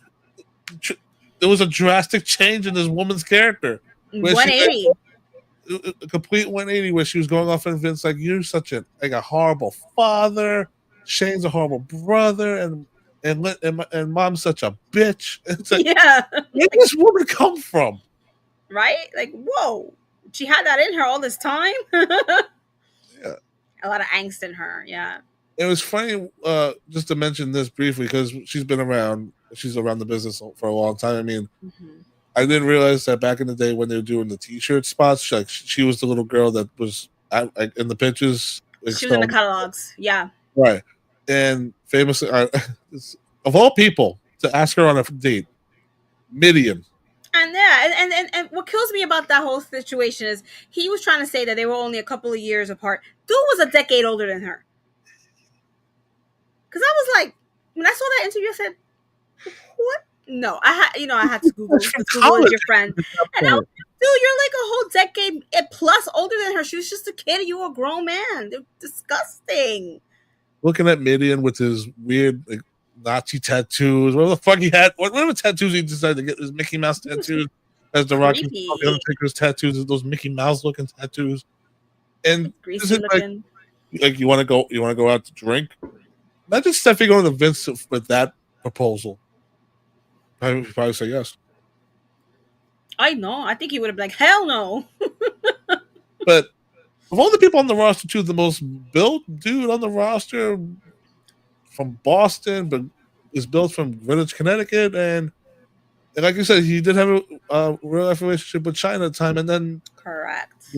There was a drastic change in this woman's character. 180. A complete 180, where she was going off on Vince like, "You're such a horrible father. Shane's a horrible brother, and mom's such a bitch." It's like, yeah, where did this woman come from? Right? Like, whoa, she had that in her all this time. Yeah, a lot of angst in her. Yeah, it was funny. Just to mention this briefly, because she's been around. She's around the business for a long time. I mean, I didn't realize that back in the day when they were doing the T-shirt spots, she was the little girl that was in the pictures. She was in the catalogs. Yeah, right. And famously, of all people to ask her on a date, Midian. And yeah, and what kills me about that whole situation is he was trying to say that they were only a couple of years apart. Dude was a decade older than her. Because I was like, when I saw that interview, I said, "What? No, I had to Google. Google is your friend." And dude, you're like a whole decade plus older than her. She was just a kid, and you were a grown man. They're disgusting. Looking at Midian with his weird Nazi tattoos, whatever the fuck he had, whatever tattoos he decided to get, his Mickey Mouse tattoos, as the Rock and the Undertaker's tattoos, those Mickey Mouse looking tattoos, and greasy looking. Like you want to go out to drink. Imagine Stephanie going to Vince with that proposal. I would probably say yes. I know. I think he would have been like, hell no. But of all the people on the roster, too, the most built dude on the roster from Boston, but is built from Greenwich, Connecticut, and like you said, he did have a real life relationship with China at the time, and then correct.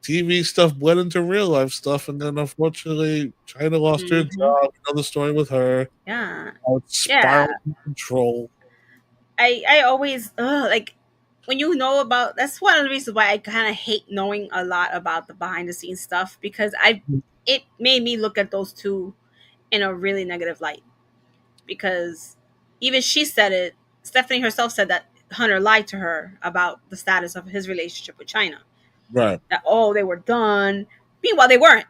TV stuff bled into real life stuff, and then unfortunately, China lost her job. Another story with her. Yeah. Spiraled control. I always like when you know about. That's one of the reasons why I kind of hate knowing a lot about the behind the scenes stuff, because it made me look at those two in a really negative light, because even she said it. Stephanie herself said that Hunter lied to her about the status of his relationship with China. Right. That they were done. Meanwhile, they weren't.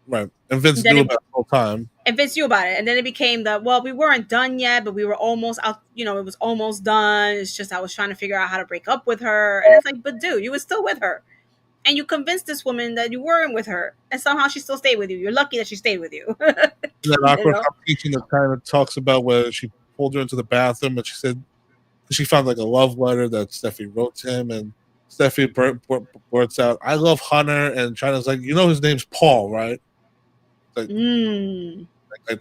Right. And Vince knew about the whole time. convince you about it. And then it became we weren't done yet, but we were almost out, it was almost done. It's just I was trying to figure out how to break up with her. And it's like, but dude, you were still with her. And you convinced this woman that you weren't with her. And somehow she still stayed with you. You're lucky that she stayed with you. That awkward conversation that kind of talks about where she pulled her into the bathroom and she said she found like a love letter that Steffi wrote to him, and Steffi blurts out, "I love Hunter," and China's like, his name's Paul, right? Like, that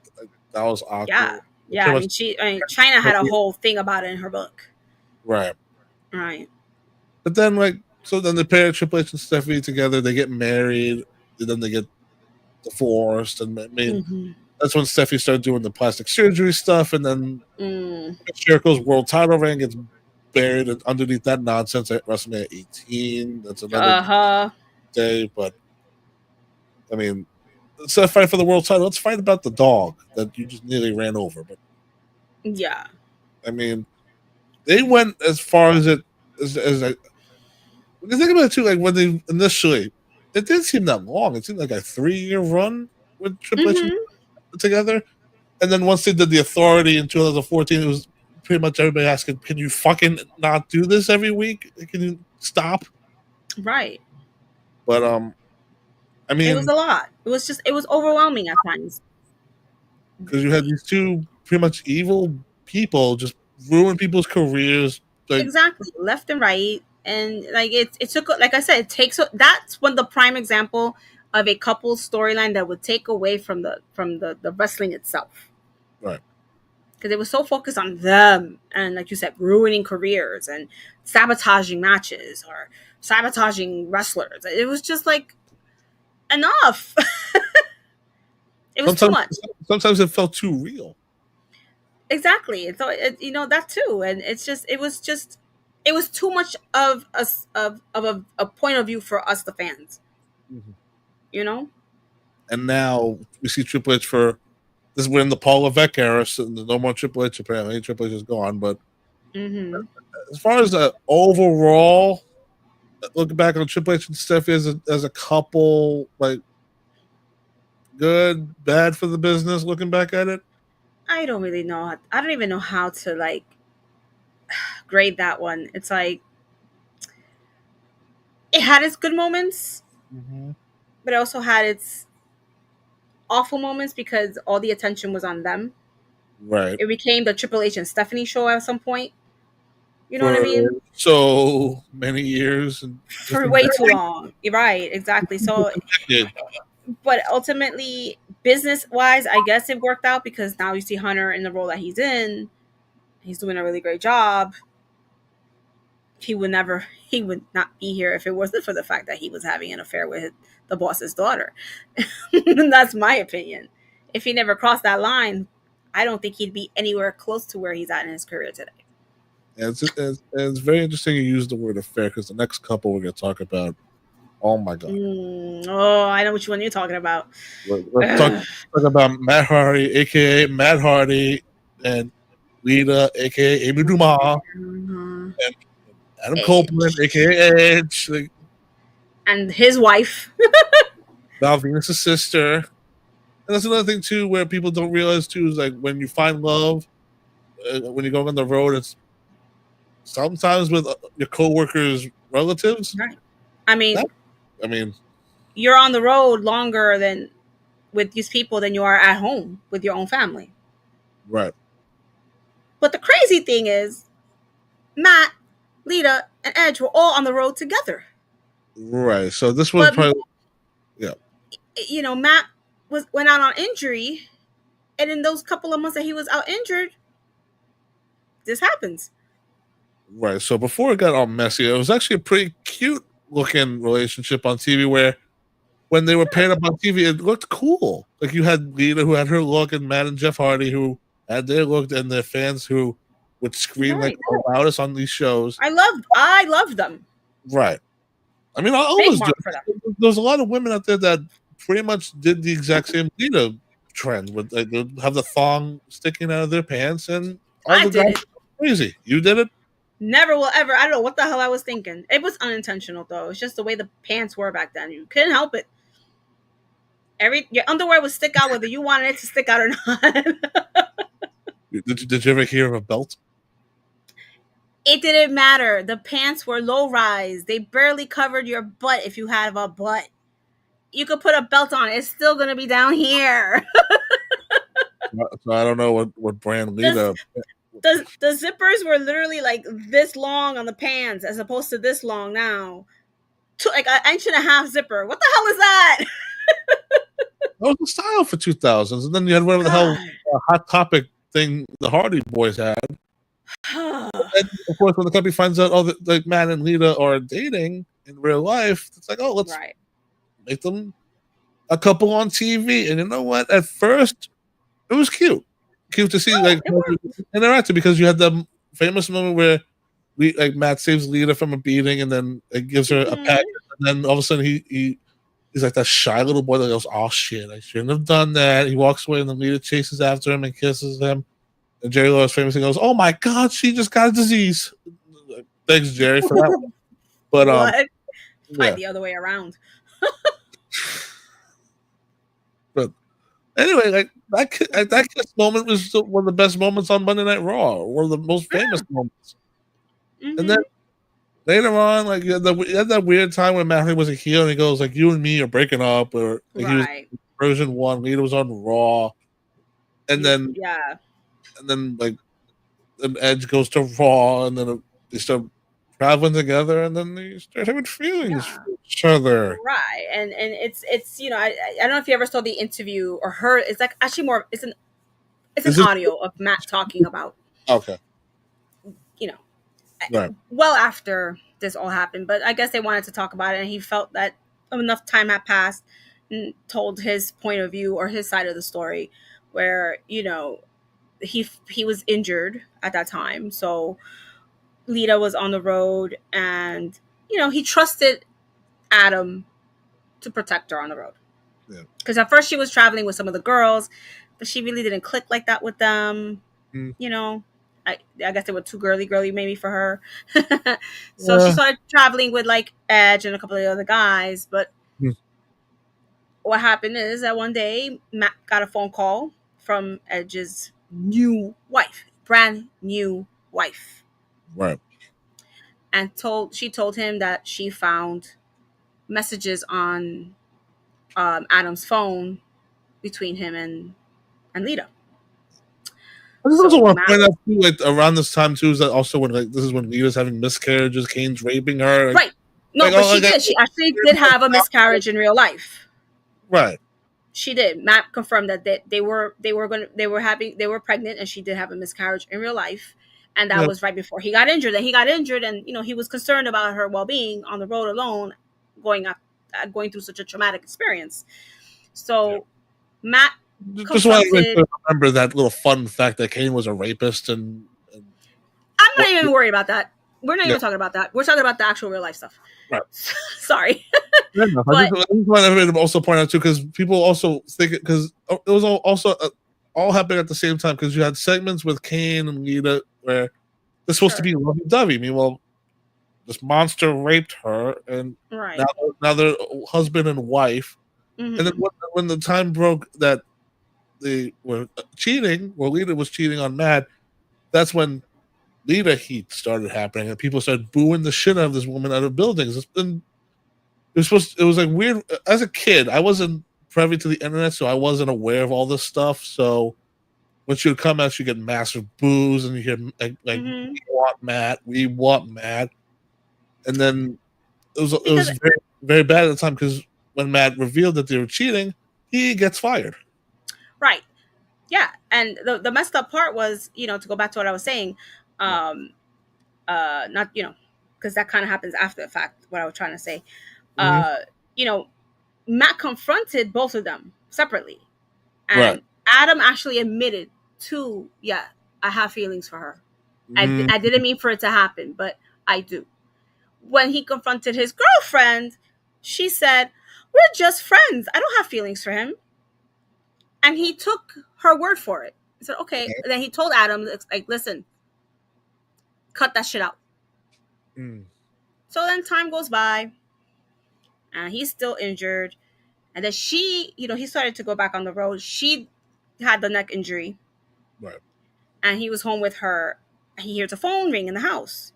was awkward. Yeah. I mean, China had a whole thing about it in her book. Right. But then, then the pair of Triple H and Steffi together, they get married, and then they get divorced, and I mean, that's when Steffi started doing the plastic surgery stuff, and then Jericho's world title reign gets buried underneath that nonsense at WrestleMania 18. That's another day, but I mean, instead of fight for the world title, let's fight about the dog that you just nearly ran over. But yeah, I mean, they went as far as when you think about it too, like when they initially, it didn't seem that long. It seemed like a 3-year run with Triple H together. And then once they did the Authority in 2014, it was pretty much everybody asking, "Can you fucking not do this every week? Can you stop?" Right. But I mean, it was a lot. It was overwhelming at times. Because you had these two pretty much evil people just ruin people's careers. Exactly, left and right. And it took, like I said, it takes, that's when the prime example of a couple storyline that would take away from the wrestling itself. Right. Because it was so focused on them and, like you said, ruining careers and sabotaging matches or sabotaging wrestlers. It was just like, enough. It was too much. Sometimes it felt too real. Exactly. And so that too. And it was too much of a point of view for us, the fans. And now we see Triple H for this is when the Paul Levesque era, so no more Triple H apparently. Triple H is gone, but as far as the overall, looking back on Triple H and Steffi as a couple, like good, bad for the business. Looking back at it, I don't really know. I don't even know how to grade that one. It's like it had its good moments, but it also had its awful moments because all the attention was on them. Right. It became the Triple H and Stephanie show at some point. You know what I mean? So many years. For way too long. You're right, exactly. So, but ultimately, business-wise, I guess it worked out because now you see Hunter in the role that he's in. He's doing a really great job. He would not be here if it wasn't for the fact that he was having an affair with the boss's daughter. That's my opinion. If he never crossed that line, I don't think he'd be anywhere close to where he's at in his career today. It's very interesting you use the word affair because the next couple we're going to talk about, oh my God. I know which one you're talking about. Let's talk about Matt Hardy, a.k.a. Matt Hardy, and Lita, a.k.a. Amy Dumas, and Adam Copeland, a.k.a. Edge. And his wife. Val Venus' sister. And that's another thing, too, where people don't realize, too, is like when you find love, when you're going on the road, it's sometimes with your co-workers' relatives. Right. I mean, you're on the road longer than with these people than you are at home with your own family. Right. But the crazy thing is, Matt, Lita, and Edge were all on the road together. Right. So this was probably, Matt went out on injury, and in those couple of months that he was out injured, this happens. Right. So before it got all messy, it was actually a pretty cute looking relationship on TV where when they were paired up on TV, it looked cool. Like you had Lita who had her look and Matt and Jeff Hardy who had their look and their fans who would scream like the loudest on these shows. I loved them. Right. I mean, I always do. There's a lot of women out there that pretty much did the exact same Lita trend with they have the thong sticking out of their pants and all the guys crazy. You did it? Never will ever. I don't know what the hell I was thinking. It was unintentional though. It's just the way the pants were back then. You couldn't help it. Your underwear would stick out whether you wanted it to stick out or not. Did you ever hear of a belt? It didn't matter. The pants were low rise. They barely covered your butt if you have a butt. You could put a belt on. It's still gonna be down here. So I don't know what brand Lita. The zippers were literally like this long on the pants as opposed to this long now. Like an inch and a half zipper. What the hell is that? That was the style for 2000s, and then you had whatever the hell Hot Topic thing the Hardy Boys had. And of course, when the company finds out, like Matt and Lita are dating in real life, it's like, oh, let's make them a couple on TV. And you know what? At first, it was cute to see like interacting because you had the famous moment where like Matt saves Lita from a beating, and then it gives her a pack, and then all of a sudden he's like that shy little boy that goes, "Oh shit, I shouldn't have done that." He walks away, and then Lita chases after him and kisses him. And Jerry Lewis famously goes, "Oh my God, she just got a disease." Thanks, Jerry, for that one. But Probably the other way around. But anyway, like that kiss moment was one of the best moments on Monday Night Raw, one of the most famous moments. Mm-hmm. And then later on, like you had that weird time when Matt was a heel, and he goes like, "You and me are breaking up," or like, he was version 1. Lita was on Raw, and then like and Edge goes to Raw, and then they start traveling together, and then they start having feelings for each other. Right, and it's I don't know if you ever saw the interview or heard. It's like actually more. It's an audio of Matt talking about. Okay. Right. Well after this all happened, but I guess they wanted to talk about it, and he felt that enough time had passed and told his point of view or his side of the story, where he was injured at that time, so Lita was on the road, and he trusted Adam to protect her on the road. Yeah. Because at first she was traveling with some of the girls, but she really didn't click like that with them. I guess they were too girly maybe for her. So she started traveling with like Edge and a couple of the other guys. But what happened is that one day Matt got a phone call from Edge's brand new wife. Right. And she told him that she found messages on Adam's phone between him and Lita. I just also want to point out too, like around this time too, is that also when this is when Lita's having miscarriages, Kane's raping her. Like, right. No, like, but she did. She actually did have a miscarriage in real life. Right. She did. Matt confirmed that they were pregnant, and she did have a miscarriage in real life, and that was right before he got injured. And he was concerned about her well-being on the road alone, going through such a traumatic experience. So Matt just wanted to remember that little fun fact that Kane was a rapist, and I'm not even worried about that. We're not even talking about that. We're talking about the actual real life stuff. Right. Sorry. I just want everybody to also point out too, because people also think because it was all happening at the same time, because you had segments with Kane and Lita where they're supposed to be lovey-dovey. Meanwhile, this monster raped her, and now they're husband and wife. Mm-hmm. And then when the time broke that they were cheating, or Lita was cheating on Matt, that's when Lita heat started happening, and people started booing the shit out of this woman out of buildings. It was like weird. As a kid, I wasn't privy to the internet, so I wasn't aware of all this stuff. So when she would come out, she'd get massive boos, and you hear like we want Matt, and then it was very, very bad at the time, because when Matt revealed that they were cheating, he gets fired. Right. Yeah. And the messed up part was, to go back to what I was saying, not, because that kind of happens after the fact, what I was trying to say. Matt confronted both of them separately. And Adam actually admitted to, I have feelings for her. I didn't mean for it to happen, but I do. When he confronted his girlfriend, she said, "We're just friends. I don't have feelings for him." And he took her word for it. He said, "Okay." And then he told Adam, like, "Listen, cut that shit out." So then time goes by, and he's still injured, And then she, he started to go back on the road. She had the neck injury. Right. And he was home with her. He hears a phone ring in the house.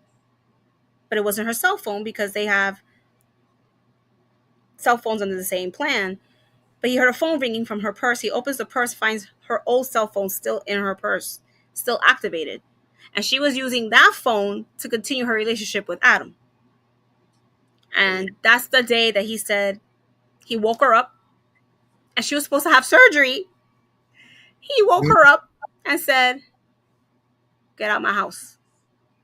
But it wasn't her cell phone because they have cell phones under the same plan. But he heard a phone ringing from her purse. He opens the purse, finds her old cell phone still in her purse, still activated. And she was using that phone to continue her relationship with Adam. And that's the day that he said he woke her up and she was supposed to have surgery. He woke her up and said, get out my house.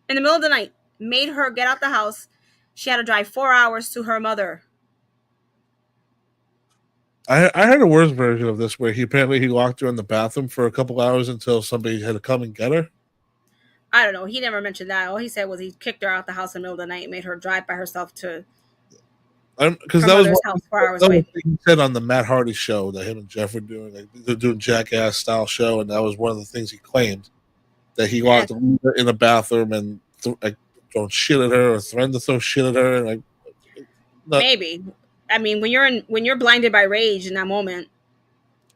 In the middle of the night, made her get out the house. She had to drive 4 hours to her mother. I heard a worse version of this where he locked her in the bathroom for a couple hours until somebody had to come and get her. I don't know. He never mentioned that. All he said was he kicked her out the house in the middle of the night and made her drive by herself to because her that was mother's what, house 4 hours that was away. what he said on the Matt Hardy show that him and Jeff were doing. Like, they're doing Jackass style show, and that was one of the things he claimed, that he locked her in a bathroom and thrown shit at her or threatened to throw shit at her. And maybe. I mean, when you're blinded by rage in that moment,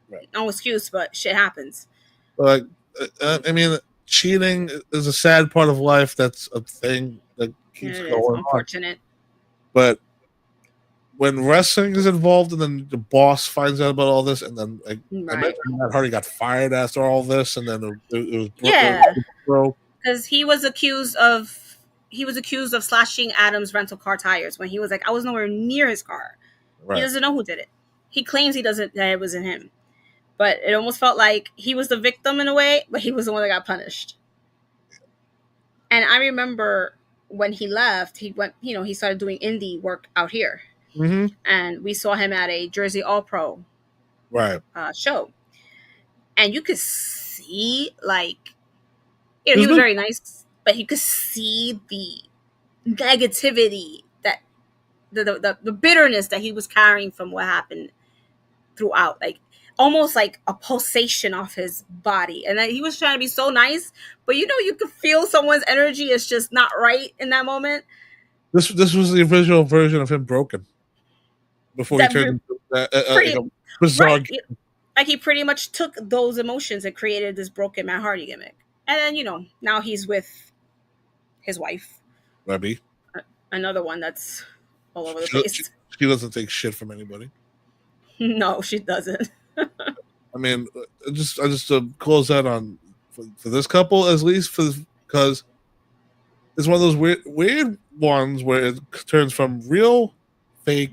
right. No excuse, but shit happens. Like, I mean, cheating is a sad part of life. That's a thing that keeps going on. Unfortunate. But when wrestling is involved, and then the boss finds out about all this, and then I mentioned Matt Hardy got fired after all this, and then it was because he was accused of slashing Adam's rental car tires when he was like, I was nowhere near his car. Right. He doesn't know who did it. He claims that it wasn't him, but it almost felt like he was the victim in a way, but he was the one that got punished. And I remember when he left, he went, he started doing indie work out here. Mm-hmm. And we saw him at a Jersey All Pro show. And you could see, like, he was very nice, but you could see the negativity, that the bitterness that he was carrying from what happened throughout, like almost like a pulsation off his body. And he was trying to be so nice, but you could feel someone's energy is just not right in that moment. This was the original version of him broken. Before he turned into bizarre. Right. Like, he pretty much took those emotions and created this broken Matt Hardy gimmick. And then, now he's with his wife. Rebby. Another one that's all over the place. She doesn't take shit from anybody. No, she doesn't. I mean, just to close that on for this couple, at least, because it's one of those weird ones where it turns from real, fake,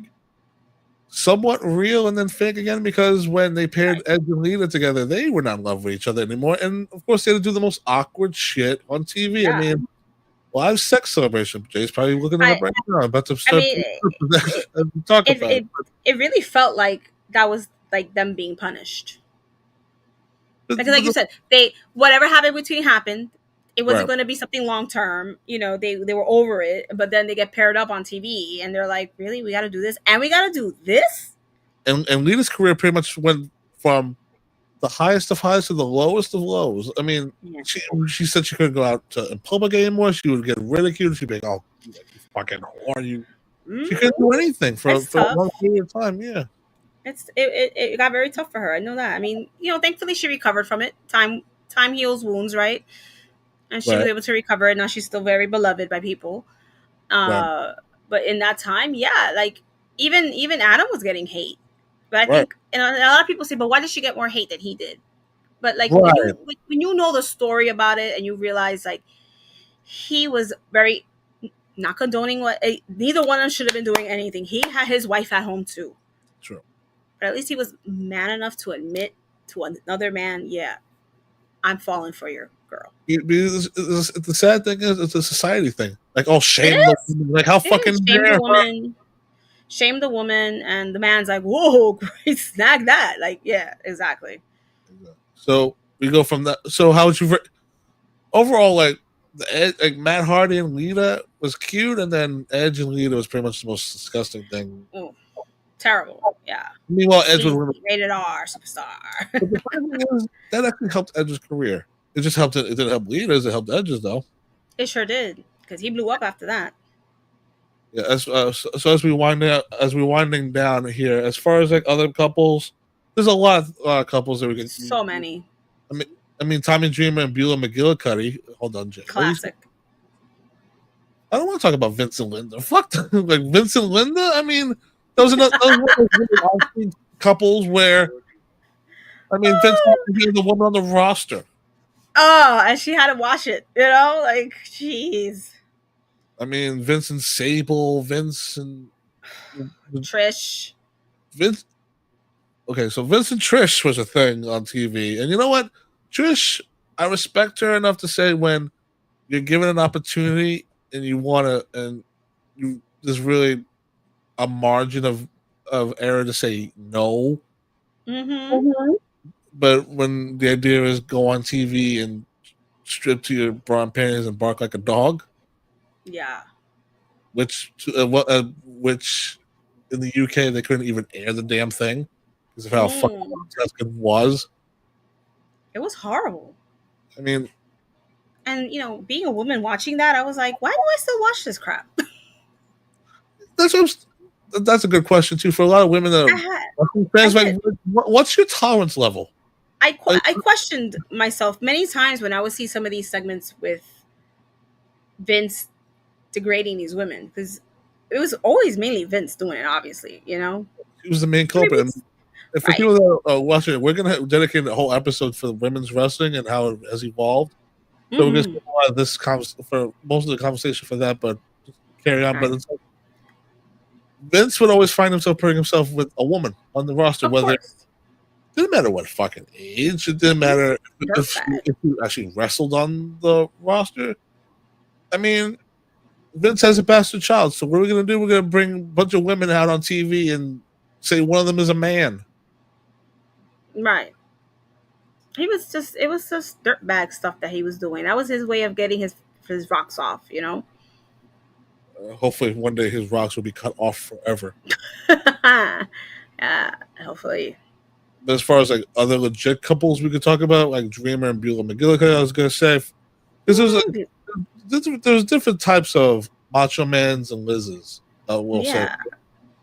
somewhat real, and then fake again, because when they paired Edge and Lita together, they were not in love with each other anymore. And of course, they had to do the most awkward shit on TV. Yeah. I mean, live sex celebration. Jay's probably looking it up right now. I'm about to start talk about it. It really felt like that was like them being punished. Because, like you said, whatever happened between happened. It wasn't going to be something long term. They were over it, but then they get paired up on TV, and they're like, "Really, we got to do this, and we got to do this." And Lita's career pretty much went from the highest of highs to the lowest of lows. I mean, she said she couldn't go out in public anymore. She would get ridiculed. She'd be like, "Oh, you fucking whore!" She couldn't do anything for a long period of time. Yeah, it got very tough for her. I know that. I mean, thankfully she recovered from it. Time heals wounds, right? And she was able to recover it. Now she's still very beloved by people. But in that time, like even Adam was getting hate. But I think, and a lot of people say, but why did she get more hate than he did? But like when you know the story about it, and you realize like he was very not condoning neither one of them should have been doing anything. He had his wife at home too. True. But at least he was man enough to admit to another man, I'm falling for your girl. The sad thing is, it's a society thing. Like, shame the woman. Like, how fucking shame the woman, and the man's like, whoa, great, snag that. Like, yeah, exactly. So we go from that. So how would you overall, like Matt Hardy and Lita was cute, and then Edge and Lita was pretty much the most disgusting thing. Ooh, terrible. Yeah. Meanwhile, Edge was rated R superstar. But the thing is, that actually helped Edge's career. It just helped it. It didn't help Lita's. It helped Edge's, though. It sure did, because he blew up after that. Yeah, so as we winding down here, as far as like other couples, there's a lot of couples that we can. So many. I mean, Tommy Dreamer and Beulah McGillicuddy. Hold on, Jay. Classic. I don't want to talk about Vince and Linda. Fuck like Vince and Linda. I mean, those are one of those really couples where, I mean, Vince was the woman on the roster. Oh, and she had to wash it. You know, like jeez. I mean, Vince and Sable, Vince and Trish. Vince. Okay, so Vince and Trish was a thing on TV, and you know what, Trish, I respect her enough to say when you're given an opportunity and you want to, and there's really a margin of error to say no. Mm-hmm. But when the idea is go on TV and strip to your bra and panties and bark like a dog, yeah, which in the UK they couldn't even air the damn thing because of how fucking it was. It was horrible. I mean, and being a woman watching that, I was like, why do I still watch this crap? That's a good question too for a lot of women that are fans. Like, what's your tolerance level? I questioned myself many times when I would see some of these segments with Vince degrading these women, because it was always mainly Vince doing it. Obviously, he was the main culprit. And for people that are watching it, we're going to dedicate a whole episode for women's wrestling and how it has evolved. So we're going to spend a lot of this for most of the conversation for that, but carry on. Right. But it's like, Vince would always find himself putting himself with a woman on the roster, whether it didn't matter what fucking age, it didn't matter if you actually wrestled on the roster. I mean, Vince has a bastard child, so what are we going to do? We're going to bring a bunch of women out on TV and say one of them is a man. Right. It was just dirtbag stuff that he was doing. That was his way of getting his rocks off, Hopefully one day his rocks will be cut off forever. Yeah, hopefully. But as far as like other legit couples we could talk about, like Dreamer and Beulah McGillicuddy, I was going to say, because there's different types of Macho Mans and Liz's. We'll say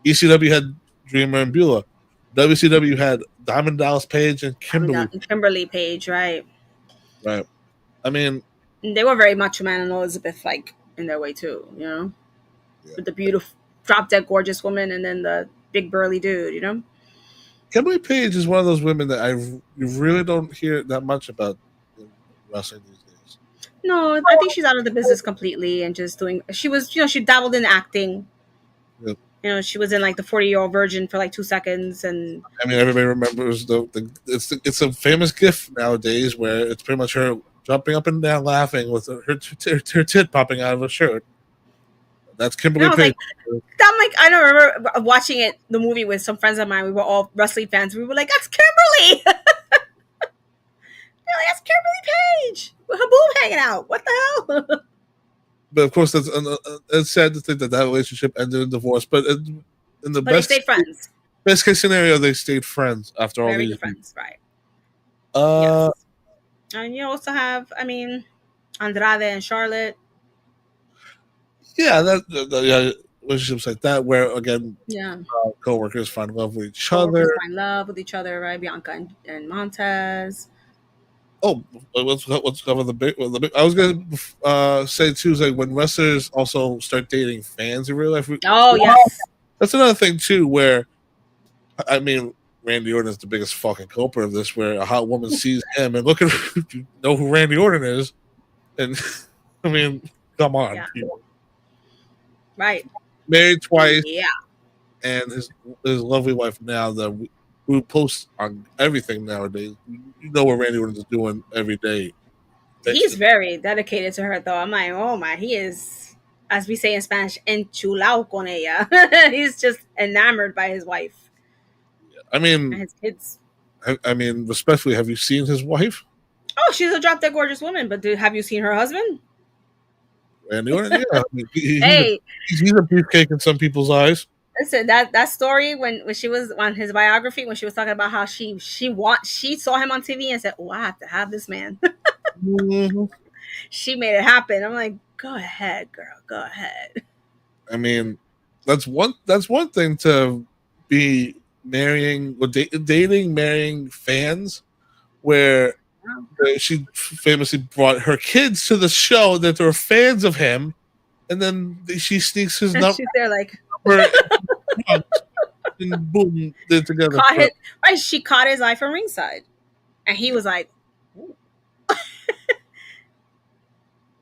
ECW had Dreamer and Beulah. WCW had Diamond Dallas Page and Kimberly Page, right? Right. I mean, they were very Macho Man and Elizabeth like in their way too, Yeah. With the beautiful, drop dead gorgeous woman and then the big burly dude, Kimberly Page is one of those women that you really don't hear that much about in wrestling these days. No, I think she's out of the business completely and just doing. She was, she dabbled in acting. Yep. She was in like the 40-Year-Old Virgin for like 2 seconds, and I mean, everybody remembers it's a famous GIF nowadays where it's pretty much her jumping up and down laughing with her tit popping out of her shirt. That's Kimberly Page. I don't remember watching the movie with some friends of mine. We were all wrestling fans. We were like, "That's Kimberly." They're like, "That's Kimberly Page with her boob hanging out." What the hell? But of course, it's sad to think that relationship ended in divorce. But they stayed friends. Best case scenario, they stayed friends after all these friends, right? Yes. And you also have, Andrade and Charlotte. Yeah, relationships like that, where again, co-workers find love with each other. Right? Bianca and Montez. Oh, let's cover the big. I was gonna say too, is like when wrestlers also start dating fans in real life. Oh yes, that's another thing too. Where, I mean, Randy Orton is the biggest fucking culprit of this. Where a hot woman sees him and look at you know who Randy Orton is, and I mean, come on, right? Married twice, and his lovely wife now that who posts on everything nowadays. You know what Randy Orton is doing every day. He's very dedicated to her, though. I'm like, oh my, he is, as we say in Spanish, enchulado con ella. He's just enamored by his wife. I mean, and his kids. I mean, respectfully, have you seen his wife? Oh, she's a drop dead gorgeous woman. But have you seen her husband? Randy Orton, yeah. He's a beefcake in some people's eyes. Listen, that story when she was on his biography, when she was talking about how she saw him on TV and said, "Oh, I have to have this man." She made it happen. I'm like, go ahead, girl, go ahead. I mean, that's one thing to be marrying or dating, marrying fans, where she famously brought her kids to the show that they were fans of him, and then she sneaks his And she's there like number and boom, they're together. caught it. Right, she caught his eye from ringside, and he was like, ooh.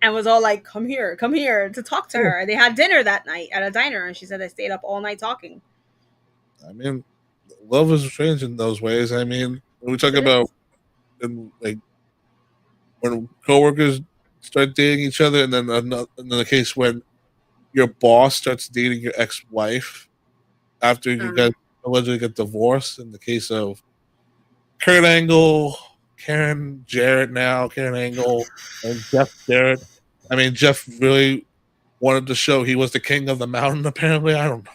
And was all like, come here to talk to her. They had dinner that night at a diner, and she said they stayed up all night talking. I mean, love is strange in those ways. I mean, when we talk about like when coworkers start dating each other, and then another case when your boss starts dating your ex-wife after you guys allegedly get divorced. In the case of Kurt Angle, Karen Jarrett Karen Angle, and Jeff Jarrett. I mean, Jeff really wanted to show he was the king of the mountain, apparently. I don't know.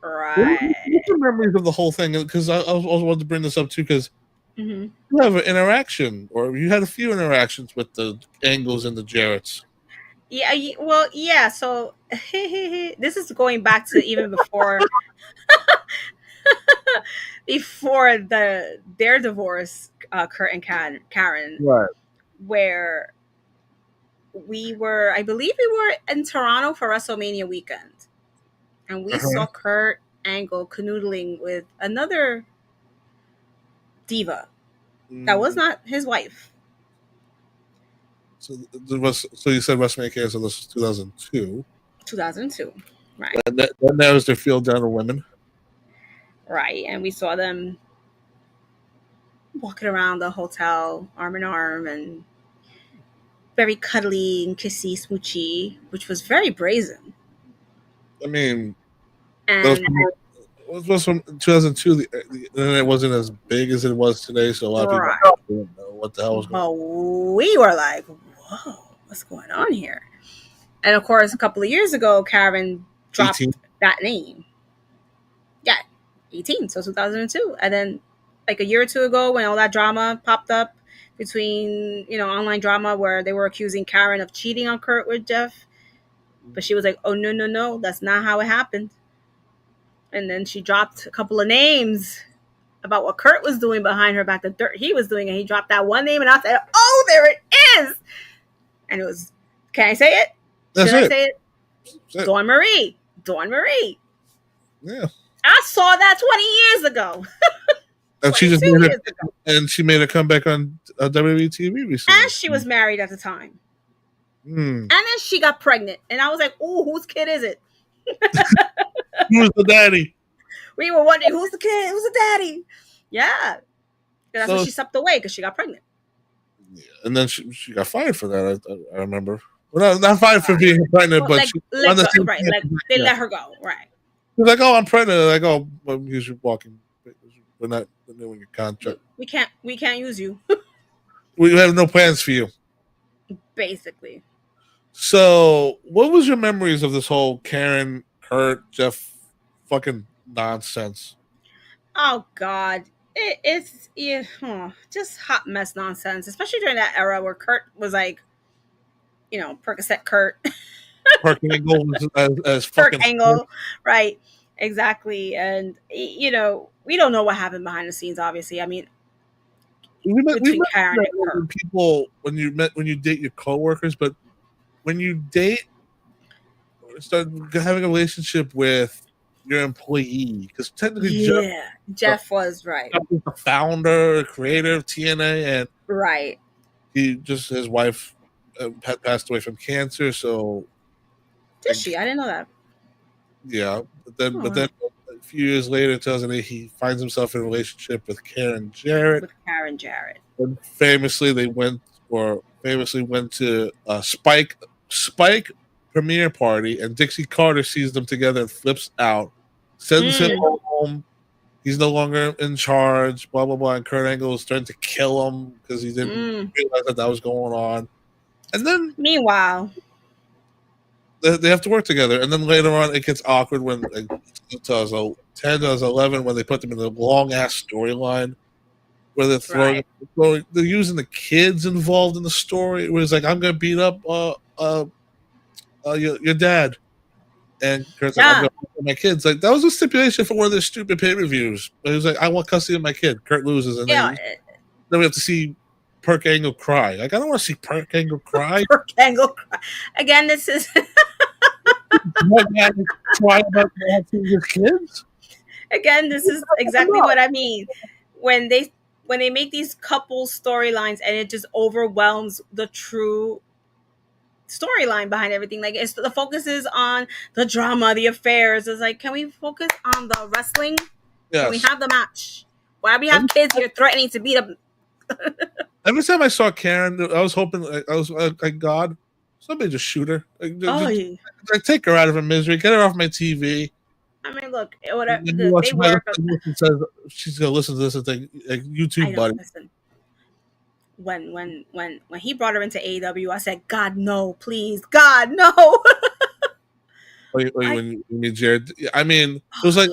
Right. What's your memories of the whole thing? Because I also wanted to bring this up, too, because you have an interaction, or you had a few interactions with the Angles and the Jarretts. Yeah, well, yeah, so this is going back to even before before their divorce, Kurt and Karen, right? Where I believe we were in Toronto for WrestleMania weekend, and we saw Kurt Angle canoodling with another diva that was not his wife. So you said WrestleMania, so this was 2002. 2002, right? And that was their field down to women. Right, and we saw them walking around the hotel arm in arm and very cuddly and kissy, smoochy, which was very brazen. I mean, and it was from 2002. The internet wasn't as big as it was today, so a lot of people didn't know what the hell was going on. But we were like, whoa, what's going on here? And of course, a couple of years ago, Karen dropped 18. that name. Yeah, 18, so 2002. And then like a year or two ago, when all that drama popped up between, online drama where they were accusing Karen of cheating on Kurt with Jeff. But she was like, oh, no, that's not how it happened. And then she dropped a couple of names about what Kurt was doing behind her back, the dirt he was doing. And he dropped that one name, and I said, oh, there it is. And it was, can I say it? That's Should it. I say it? Dawn Marie. Yeah. I saw that 20 years ago. And she made a comeback on WWE TV recently. And she was married at the time. And then she got pregnant. And I was like, ooh, whose kid is it? Who's the daddy? We were wondering, who's the kid? Who's the daddy? Yeah. That's when she stepped away because she got pregnant. Yeah. And then she got fired for that, I remember. Well, not fired for being pregnant, but they let her go. Right. She's like, oh, I'm pregnant. They're like, oh, well, here's your walking. We're not renewing your contract. We can't use you. We have no plans for you. Basically. So, what was your memories of this whole Karen, Kurt, Jeff fucking nonsense? Oh, God. It's just hot mess nonsense, especially during that era where Kurt was like, Percocet Kurt. Kurt Angle as fucking Kurt Angle, right? Exactly, and we don't know what happened behind the scenes. Obviously, I mean, we met people when you date your coworkers, but when you date or start having a relationship with your employee, because technically, Jeff was right. Jeff was the founder, creator of TNA, and right. His wife had passed away from cancer, so. Did she? I didn't know that. Yeah, but then a few years later, in 2008, he finds himself in a relationship with Karen Jarrett. And famously went to a Spike premiere party, and Dixie Carter sees them together and flips out, sends him home. He's no longer in charge. Blah blah blah. And Kurt Angle is starting to kill him because he didn't realize that was going on. And then, meanwhile, they have to work together, and then later on it gets awkward when 2010, 2011, when they put them in a long ass storyline where they're they're using the kids involved in the story. It was like, I'm gonna beat up your dad. And Kurt's like, I'm going to my kids. Like, that was a stipulation for one of their stupid pay-per-views. He was like, I want custody of my kid. Kurt loses. And then we have to see Perk Angle cry. Like, I don't want to see Perk Angle cry. Perk Angle cry. Again, this is... cry about his kids? Again, this is exactly what I mean. When they make these couple storylines and it just overwhelms the true storyline behind everything. Like, it's the focus is on the drama, the affairs. It's like, can we focus on the wrestling? Yes. Can we have the match? Why do we have kids here threatening to beat them? Every time I saw Karen, I was hoping, I was like, God, somebody just shoot her. Like, take her out of her misery. Get her off my TV. I mean, look, whatever. They work. Says she's gonna listen to this and think, like, you too, buddy. Listen. When he brought her into AEW, I said, God, no, please, God, no. When you mean Jared, I mean, it was like,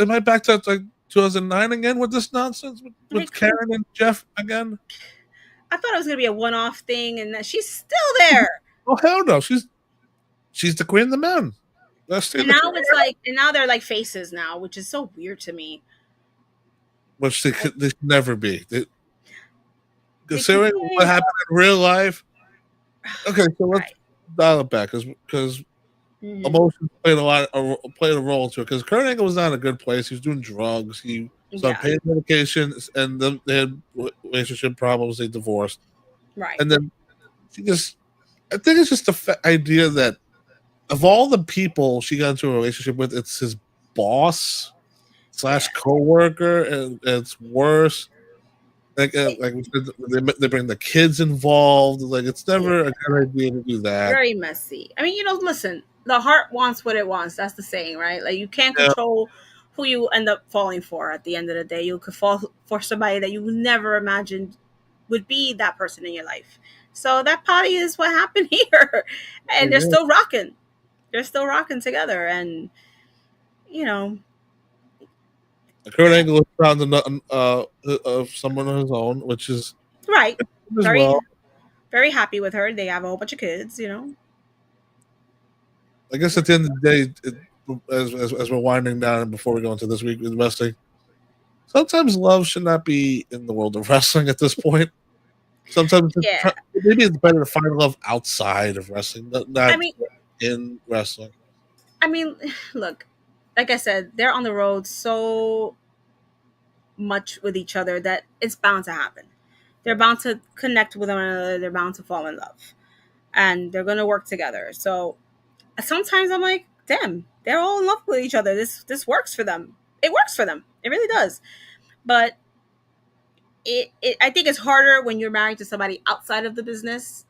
am I back to like 2009 again with this nonsense with Karen and Jeff again? I thought it was gonna be a one-off thing, and that she's still there. Oh hell no, she's the queen of the men. And now it's like, and now they're like faces now, which is so weird to me. Which they should never be. Considering what happened in real life. Okay, so let's dial it back because emotions played a role to it. Because Kurt Angle was not in a good place. He was doing drugs. He was on pain medication, and then they had relationship problems. They divorced. Right. And then I think it's just the idea that of all the people she got into a relationship with, it's his boss / co-worker, and it's worse. Like we said, they bring the kids involved. Like, it's never a good idea to do that. Very messy. I mean, listen, the heart wants what it wants. That's the saying, right? Like, you can't control who you end up falling for at the end of the day. You could fall for somebody that you never imagined would be that person in your life. So that probably is what happened here. And they're still rocking. They're still rocking together. And, Kurt Angle has found someone of his own, which is right. Very happy with her. They have a whole bunch of kids, I guess at the end of the day, as we're winding down and before we go into this week with wrestling, sometimes love should not be in the world of wrestling at this point. Sometimes maybe it's better to find love outside of wrestling, not in wrestling. I mean, look, like I said, they're on the road so much with each other that it's bound to happen. They're bound to connect with one another. They're bound to fall in love. And they're going to work together. So sometimes I'm like, damn, they're all in love with each other. This works for them. It works for them. It really does. But I think it's harder when you're married to somebody outside of the business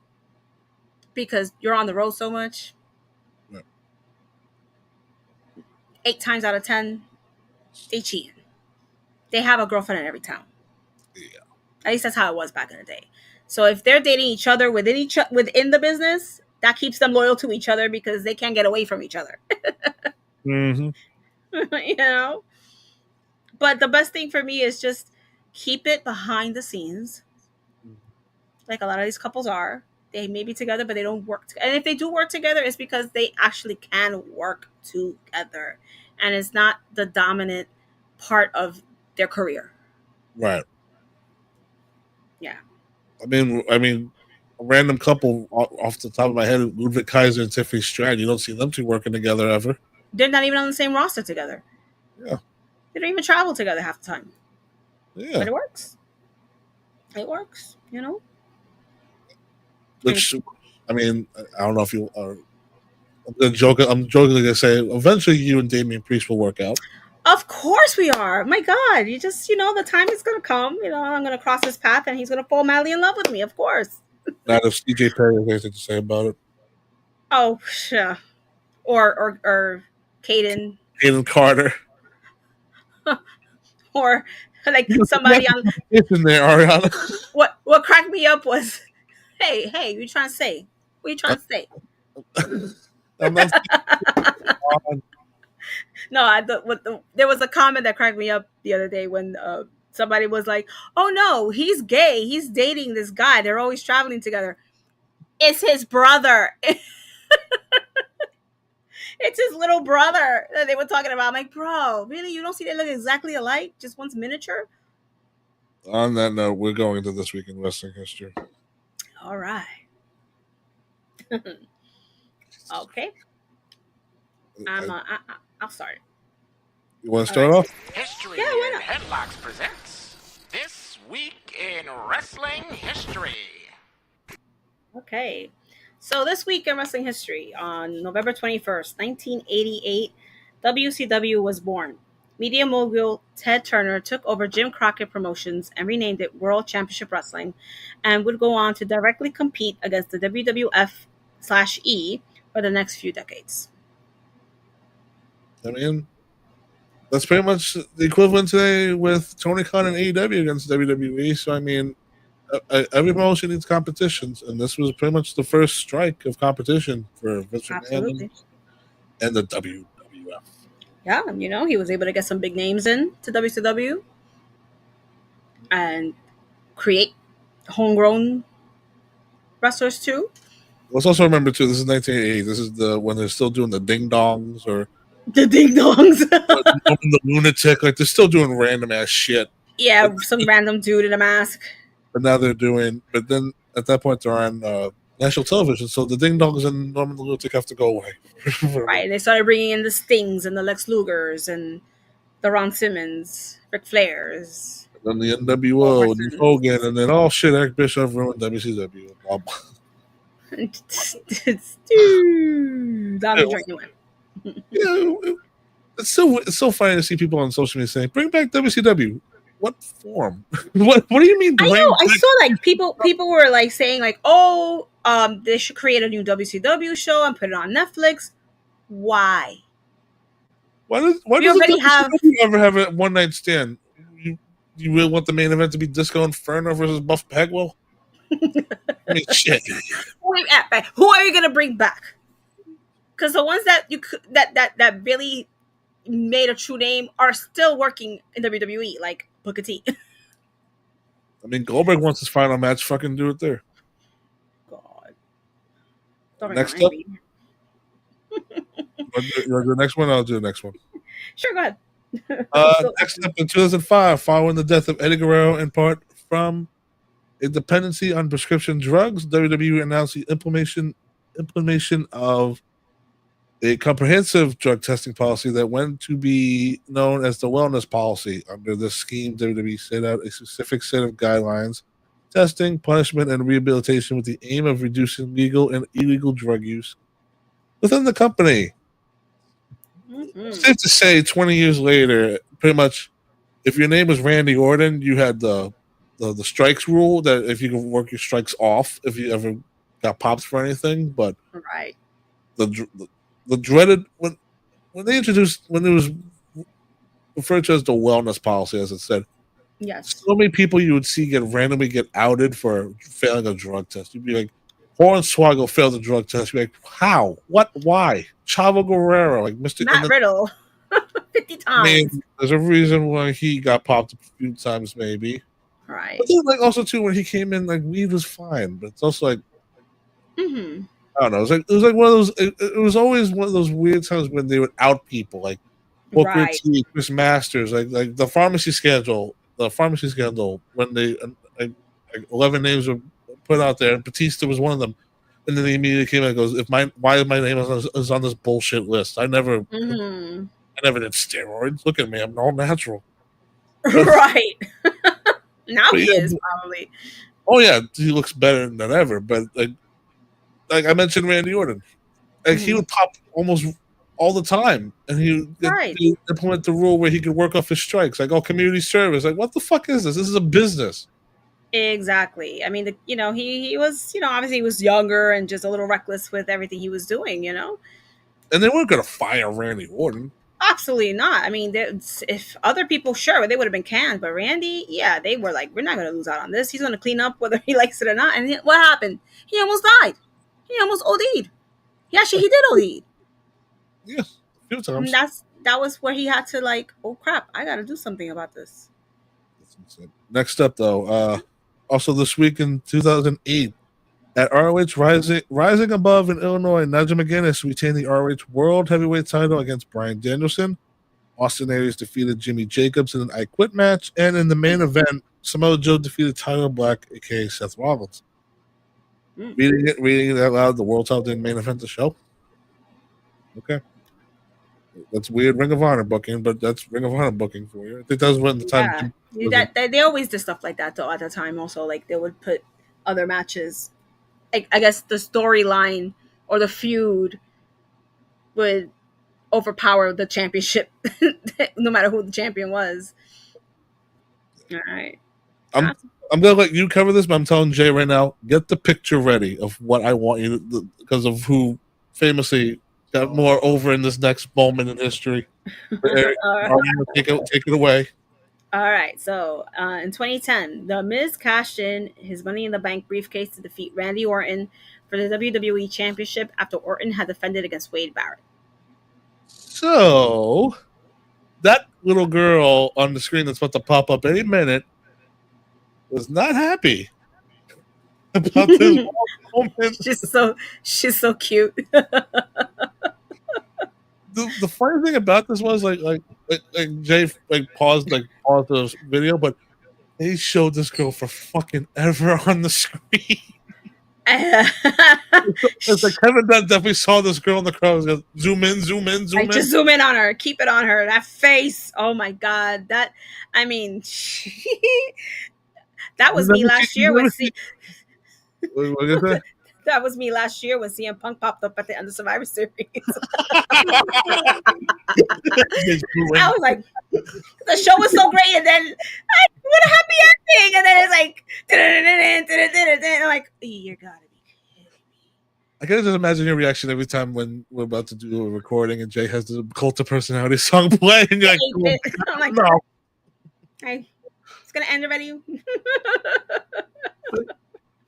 because you're on the road so much. 8 times out of 10, they cheat. They have a girlfriend in every town. Yeah. At least that's how it was back in the day. So if they're dating each other within the business, that keeps them loyal to each other because they can't get away from each other. Mm-hmm. But the best thing for me is just keep it behind the scenes. Like a lot of these couples are. They may be together, but they don't work together. And if they do work together, it's because they actually can work together. And it's not the dominant part of their career. Right. Yeah. I mean, a random couple off the top of my head, Ludwig Kaiser and Tiffany Stratton, you don't see them two working together ever. They're not even on the same roster together. Yeah. They don't even travel together half the time. Yeah. But it works. It works, Which, I mean, I don't know if you are. I'm jokingly going to say, eventually you and Damian Priest will work out. Of course we are. My God. You just, the time is going to come. I'm going to cross his path and he's going to fall madly in love with me. Of course. Not if CJ Perry has anything to say about it. Oh, sure. Or Caden. Caden Carter. Or like somebody on. It's in there, Ariana. What cracked me up was, hey, what are you trying to say? What are you trying to say? I'm not No, there was a comment that cracked me up the other day when somebody was like, "Oh no, he's gay. He's dating this guy. They're always traveling together." It's his brother. It's his little brother that they were talking about. I'm like, bro, really? You don't see they look exactly alike? Just one's miniature? On that note, we're going into this week in wrestling history. All right. Okay. I'll start. You want to start off? History Yeah, why in not? Headlocks presents This Week in Wrestling History. Okay. So this week in wrestling history, on November 21st, 1988, WCW was born. Media mogul Ted Turner took over Jim Crockett Promotions and renamed it World Championship Wrestling, and would go on to directly compete against the WWF/E for the next few decades. I mean, that's pretty much the equivalent today with Tony Khan and AEW against WWE. So, I mean, every promotion needs competitions, and this was pretty much the first strike of competition for Vince McMahon Absolutely. and the WWF. Yeah, he was able to get some big names in to WCW and create homegrown wrestlers too. Let's also remember too, this is 1988. This is when they're still doing the ding dongs or The ding dongs. the lunatic. Like they're still doing random ass shit. Yeah, some random dude in a mask. But now they're doing. But then at that point they're on national television, so the ding dongs and Norman the lunatic have to go away. Right, they started bringing in the Stings and the Lex Lugers and the Ron Simmons, Ric Flairs. And then the NWO, and Hogan, and then shit. Eric Bischoff ruined WCW. Blah, blah. It's so funny to see people on social media saying, "Bring back WCW." What form? what do you mean? I know. I saw like people were like saying like, "Oh, they should create a new WCW show and put it on Netflix." Why? Why does WCW ever have a one night stand? You really want the main event to be Disco Inferno versus Buff Bagwell? I mean, shit. Who are you gonna bring back? Because the ones that that really made a true name are still working in WWE, like Booker T. I mean, Goldberg wants his final match. Fucking do it there. God. Next up. You want to do the next one? I'll do the next one. Sure, go ahead. Next up in 2005, following the death of Eddie Guerrero in part from a dependency on prescription drugs, WWE announced the implementation of a comprehensive drug testing policy that went to be known as the wellness policy. Under this scheme, WWE set out a specific set of guidelines, testing, punishment, and rehabilitation with the aim of reducing legal and illegal drug use within the company. Mm-hmm. Safe to say, 20 years later, pretty much, if your name was Randy Orton, you had the strikes rule that if you can work your strikes off if you ever got popped for anything. But right, the dreaded when they introduced, when it was referred to as the wellness policy, as it said, yes, so many people you would see randomly get outed for failing a drug test. You'd be like, Hornswoggle failed the drug test. You'd be like, how? What? Why? Chavo Guerrero, like Mr. Matt Riddle, 50 times. I mean, there's a reason why he got popped a few times, maybe. Right. But then, like, also too, when he came in, like, weed was fine, but it's also like, mm-hmm. I don't know. It was like one of those. It was always one of those weird times when they would out people, like Booker T, Chris Masters, like the pharmacy scandal. The pharmacy scandal when they 11 names were put out there, and Batista was one of them. And then he immediately came out and goes, why my name is on this bullshit list? I never did steroids. Look at me, I'm all natural. Right. Now he is probably. Oh yeah, he looks better than ever. But like I mentioned, Randy Orton, like he would pop almost all the time, and he implement the rule where he could work off his strikes, like community service. Like, what the fuck is this? This is a business. Exactly. I mean, he was, obviously he was younger and just a little reckless with everything he was doing, And they weren't going to fire Randy Orton. Absolutely not. I mean, if other people, sure, they would have been canned, but Randy, yeah, they were like, we're not going to lose out on this. He's going to clean up whether he likes it or not. And what happened? He almost died. He almost OD'd. Yeah, actually, he did OD. Yes, a few times. And that was where he had to like, oh crap, I got to do something about this. Next up, though, also this week in 2008, At ROH, rising above in Illinois, Nigel McGuinness retained the ROH World Heavyweight title against Bryan Danielson. Austin Aries defeated Jimmy Jacobs in an I Quit match. And in the main event, Samoa Joe defeated Tyler Black, a.k.a. Seth Rollins. Reading it out loud, the World title didn't main event the show. Okay. That's weird Ring of Honor booking, but that's Ring of Honor booking for you. I think that was when the time. Yeah, they always do stuff like that though. At the time, also like they would put other matches. I guess the storyline or the feud would overpower the championship, no matter who the champion was. All right. I'm gonna let you cover this, but I'm telling Jay right now, get the picture ready of what I want you to, because of who famously got more over in this next moment in history. Eric, take it away. All right. So in 2010, The Miz cashed in his Money in the Bank briefcase to defeat Randy Orton for the WWE Championship after Orton had defended against Wade Barrett. So that little girl on the screen that's about to pop up any minute was not happy about this moment. She's so cute. The funny thing about this was like Jay paused the video, but they showed this girl for fucking ever on the screen. It's like Kevin Dunn definitely saw this girl in the crowd. Goes, zoom in. Just zoom in on her. Keep it on her. That face. Oh my god. That was me last year when that was me last year when CM Punk popped up at the end of Survivor Series. I was like, the show was so great, and then what a happy ending, and then it's like, I'm like, you gotta be kidding me. I can just imagine your reaction every time when we're about to do a recording and Jay has the Cult of Personality song playing, and you're like, I'm like, no. Hey, it's gonna end already.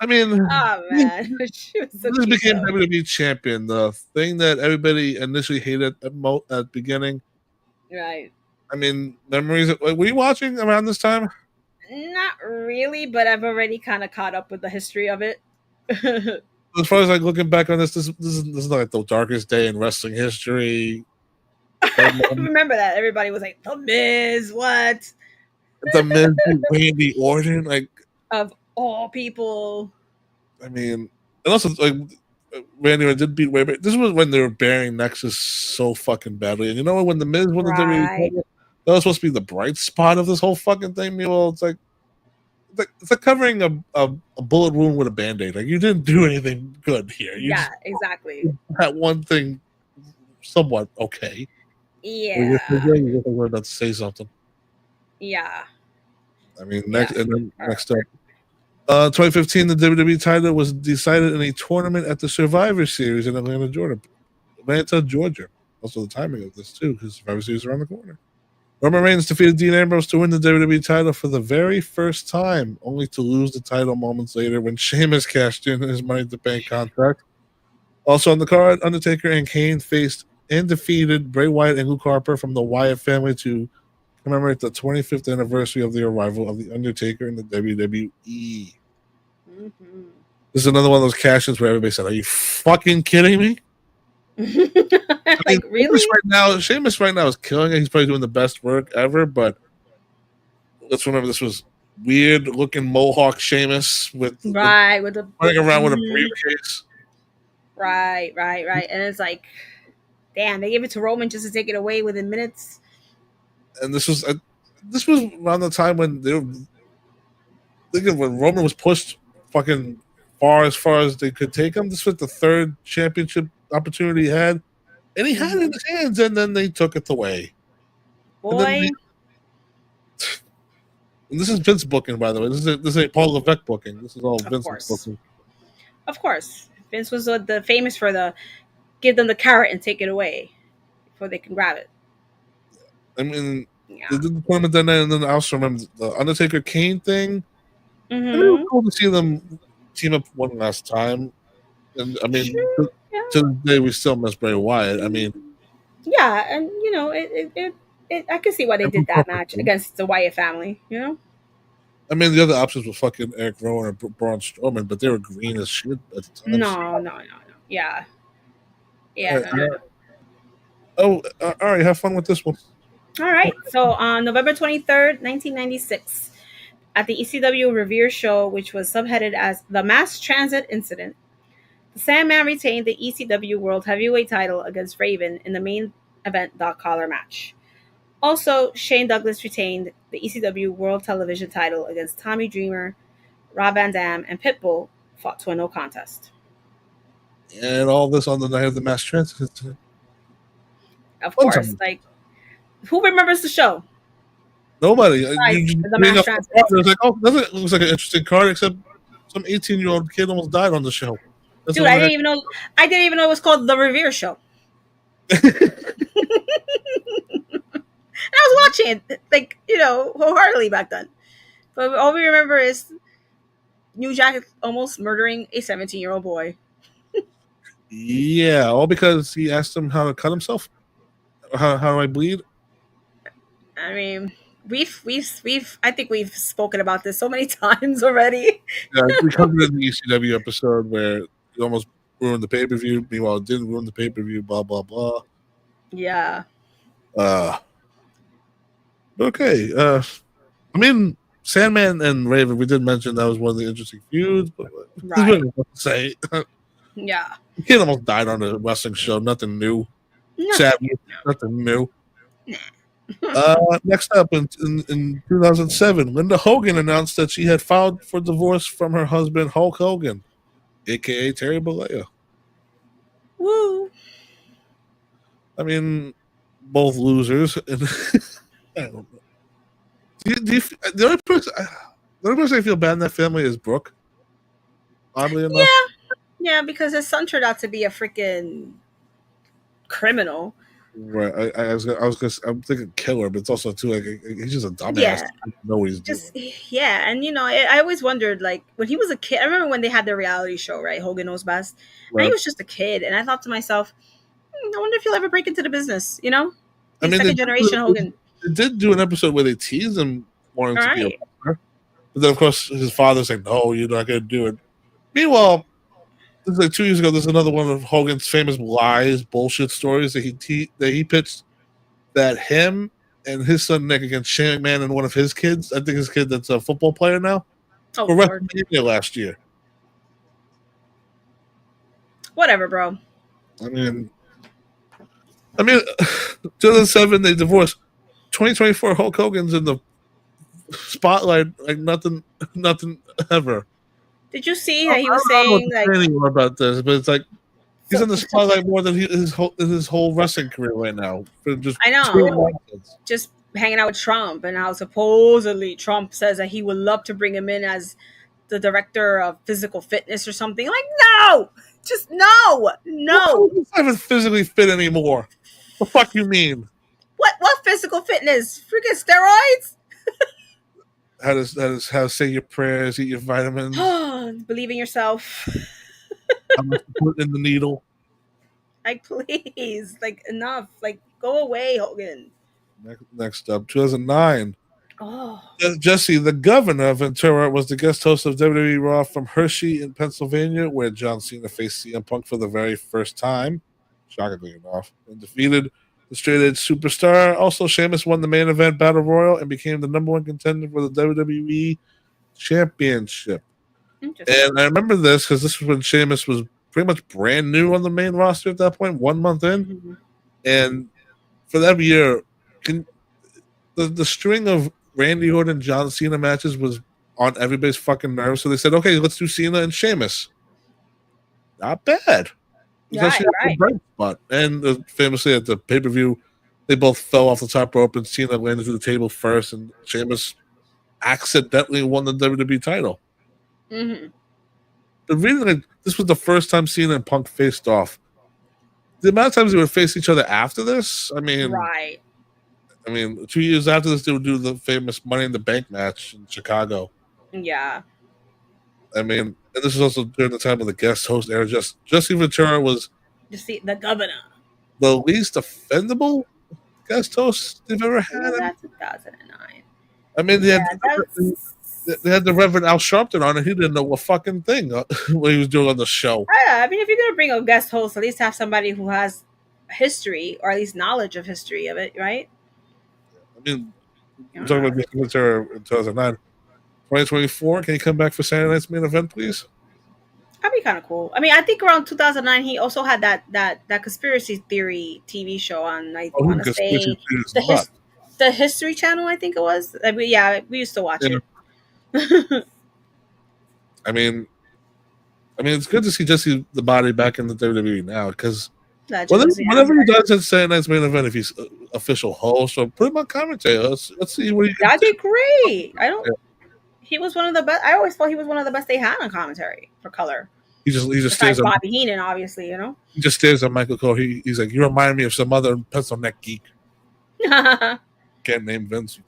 I mean, oh man, she was so this became WWE champion. The thing that everybody initially hated at the beginning, right? I mean, memories. Were you watching around this time? Not really, but I've already kind of caught up with the history of it. As far as like looking back on this is like the darkest day in wrestling history. I remember that everybody was like, "The Miz, what?" The Miz, Randy Orton, like of all people. I mean, and also like Randy Orton did beat Wade Barrett. This was when they were burying Nexus so fucking badly, and you know what? When the Miz won the WWE, that was supposed to be the bright spot of this whole fucking thing. Well, it's like covering a bullet wound with a Band-Aid. Like you didn't do anything good here. Exactly. That one thing, somewhat okay. Yeah. You just learned not to say something. Yeah. I mean, next up. 2015, the WWE title was decided in a tournament at the Survivor Series in Atlanta, Georgia. Also, the timing of this, too, because Survivor Series is around the corner. Roman Reigns defeated Dean Ambrose to win the WWE title for the very first time, only to lose the title moments later when Sheamus cashed in his Money in the Bank contract. Also on the card, Undertaker and Kane faced and defeated Bray Wyatt and Luke Harper from the Wyatt family to commemorate the 25th anniversary of the arrival of The Undertaker in the WWE. Mm-hmm. This is another one of those cash-ins where everybody said, are you fucking kidding me? Like, really? Sheamus right now is killing it. He's probably doing the best work ever, but let's remember this was weird-looking Mohawk Sheamus with running around with a briefcase. Right. And it's like, damn, they gave it to Roman just to take it away within minutes. And this was around the time when when Roman was pushed fucking as far as they could take him. This was the third championship opportunity he had, and he had it in his hands, and then they took it away. Boy, and this is Vince booking, by the way. This ain't Paul Levesque booking. This is all Vince booking. Of course, Vince was the famous for the give them the carrot and take it away before they can grab it. I mean, they did the tournament that night, and then I also remember the Undertaker Kane thing. Mm-hmm. It was cool to see them team up one last time. And I mean, to this day, we still miss Bray Wyatt. I mean, yeah, and I can see why they did that match against the Wyatt family. I mean, the other options were fucking Eric Rowan or Braun Strowman, but they were green as shit at the time. No. Yeah. Yeah, All no, right, no, no. all right. Have fun with this one. All right. So on November 23rd, 1996, at the ECW Revere show, which was subheaded as the Mass Transit Incident, the Sandman retained the ECW World Heavyweight title against Raven in the main event dog collar match. Also, Shane Douglas retained the ECW World Television title against Tommy Dreamer, Rob Van Dam, and Pitbull fought to a no contest. And all this on the night of the mass transit incident. Of Fun course, time. like who remembers the show? Nobody. Besides You just the bring mass up the transit. card, it's like, oh, that looks like an interesting card, except some 18-year-old kid almost died on the show. That's Dude, what I didn't even know. I didn't even know it was called the Revere Show. And I was watching it, like, wholeheartedly back then. But all we remember is New Jack almost murdering a 17-year-old boy. Yeah, all because he asked him how to cut himself. How do I bleed? I mean, I think we've spoken about this so many times already. Yeah, we covered it in the ECW episode where it almost ruined the pay per view. Meanwhile, it didn't ruin the pay per view. Blah blah blah. Yeah. Okay. I mean, Sandman and Raven. We did mention that was one of the interesting feuds, but Right. there's nothing to say. Yeah. The kid almost died on a wrestling show. Nothing new. Sadly, nothing new. Next up, in 2007, Linda Hogan announced that she had filed for divorce from her husband Hulk Hogan, aka Terry Bollea. Woo. I mean, both losers. I don't know. The only person I feel bad in that family is Brooke. Oddly enough, Yeah, because his son turned out to be a freaking criminal. right? I'm thinking killer, but it's also too like he's just a dumbass. Yeah. He doesn't know what he's doing. Yeah, and I always wondered, like, when he was a kid. I remember when they had their reality show, right? Hogan Knows Best. And Right. he was just a kid, and I thought to myself, I wonder if he'll ever break into the business. I mean, Second generation Hogan. They did do an episode where they teased him wanting to be a Right. wrestler, but then of course his father said, "No, you're not going to do it." Meanwhile, this is like 2 years ago. There's another one of Hogan's famous lies, bullshit stories that he pitched that him and his son Nick against Shane McMahon and one of his kids. I think his kid that's a football player now. Oh, For Lord. WrestleMania last year. Whatever, bro. I mean, 2007 they divorced. 2024 Hulk Hogan's in the spotlight like nothing ever. Did you see that he I was don't know saying, what to say anymore about this, but it's like he's in the So- spotlight more than his whole wrestling career right now. For just I know. two months. just hanging out with Trump, and how supposedly Trump says that he would love to bring him in as the director of physical fitness or something. Like, no! Just no! He's not even physically fit anymore. The fuck you mean? What physical fitness? Freaking steroids? How to say your prayers, eat your vitamins, Believe in yourself. how much to put in the needle. Like, please. Like, enough. Like, go away, Hogan. Next up, 2009. Oh. Jesse, the governor of Ventura, was the guest host of WWE Raw from Hershey in Pennsylvania, where John Cena faced CM Punk for the very first time, shockingly enough, and defeated the straight edge superstar. Also, Sheamus won the main event battle royal and became the number one contender for the WWE Championship. And I remember this because this was when Sheamus was pretty much brand new on the main roster at that point, 1 month in. Mm-hmm. And for that year, the string of Randy Orton, John Cena matches was on everybody's fucking nerves. So they said, okay, let's do Cena and Sheamus. Not bad. It was actually a bright spot. And famously at the pay-per-view, they both fell off the top rope and Cena landed through the table first and Sheamus accidentally won the WWE title. Mm-hmm. But really, this was the first time Cena and Punk faced off. The amount of times they would face each other after this, Right. 2 years after this, they would do the famous Money in the Bank match in Chicago. Yeah. And this is also during the time of the guest host era. Jesse Ventura was Just the governor. the least offendable guest host they've ever had. That's 2009. They had They had the Reverend Al Sharpton on, and he didn't know a fucking thing what he was doing on the show. Yeah, I mean, if you're gonna bring a guest host, at least have somebody who has history or at least knowledge of history of it, right? I mean, we're talking about this in 2009. 2024, can you come back for Saturday Night's Main Event, please? That'd be kind of cool. I mean, I think around 2009 he also had that conspiracy theory TV show on. I want to say the History Channel. I think it was. I mean, yeah, we used to watch it. I mean, it's good to see Jesse the Body back in the WWE now because whatever he does at Saturday Night's Main Event, if he's official host or put him on commentary, let's see what he. That'd be great. I don't. Yeah. He was one of the best. I always thought he was one of the best they had on commentary for color. He just stares at Bobby Heenan, obviously, you know. He just stares at Michael Cole. He's like, you remind me of some other pencil neck geek. Can't name Vince.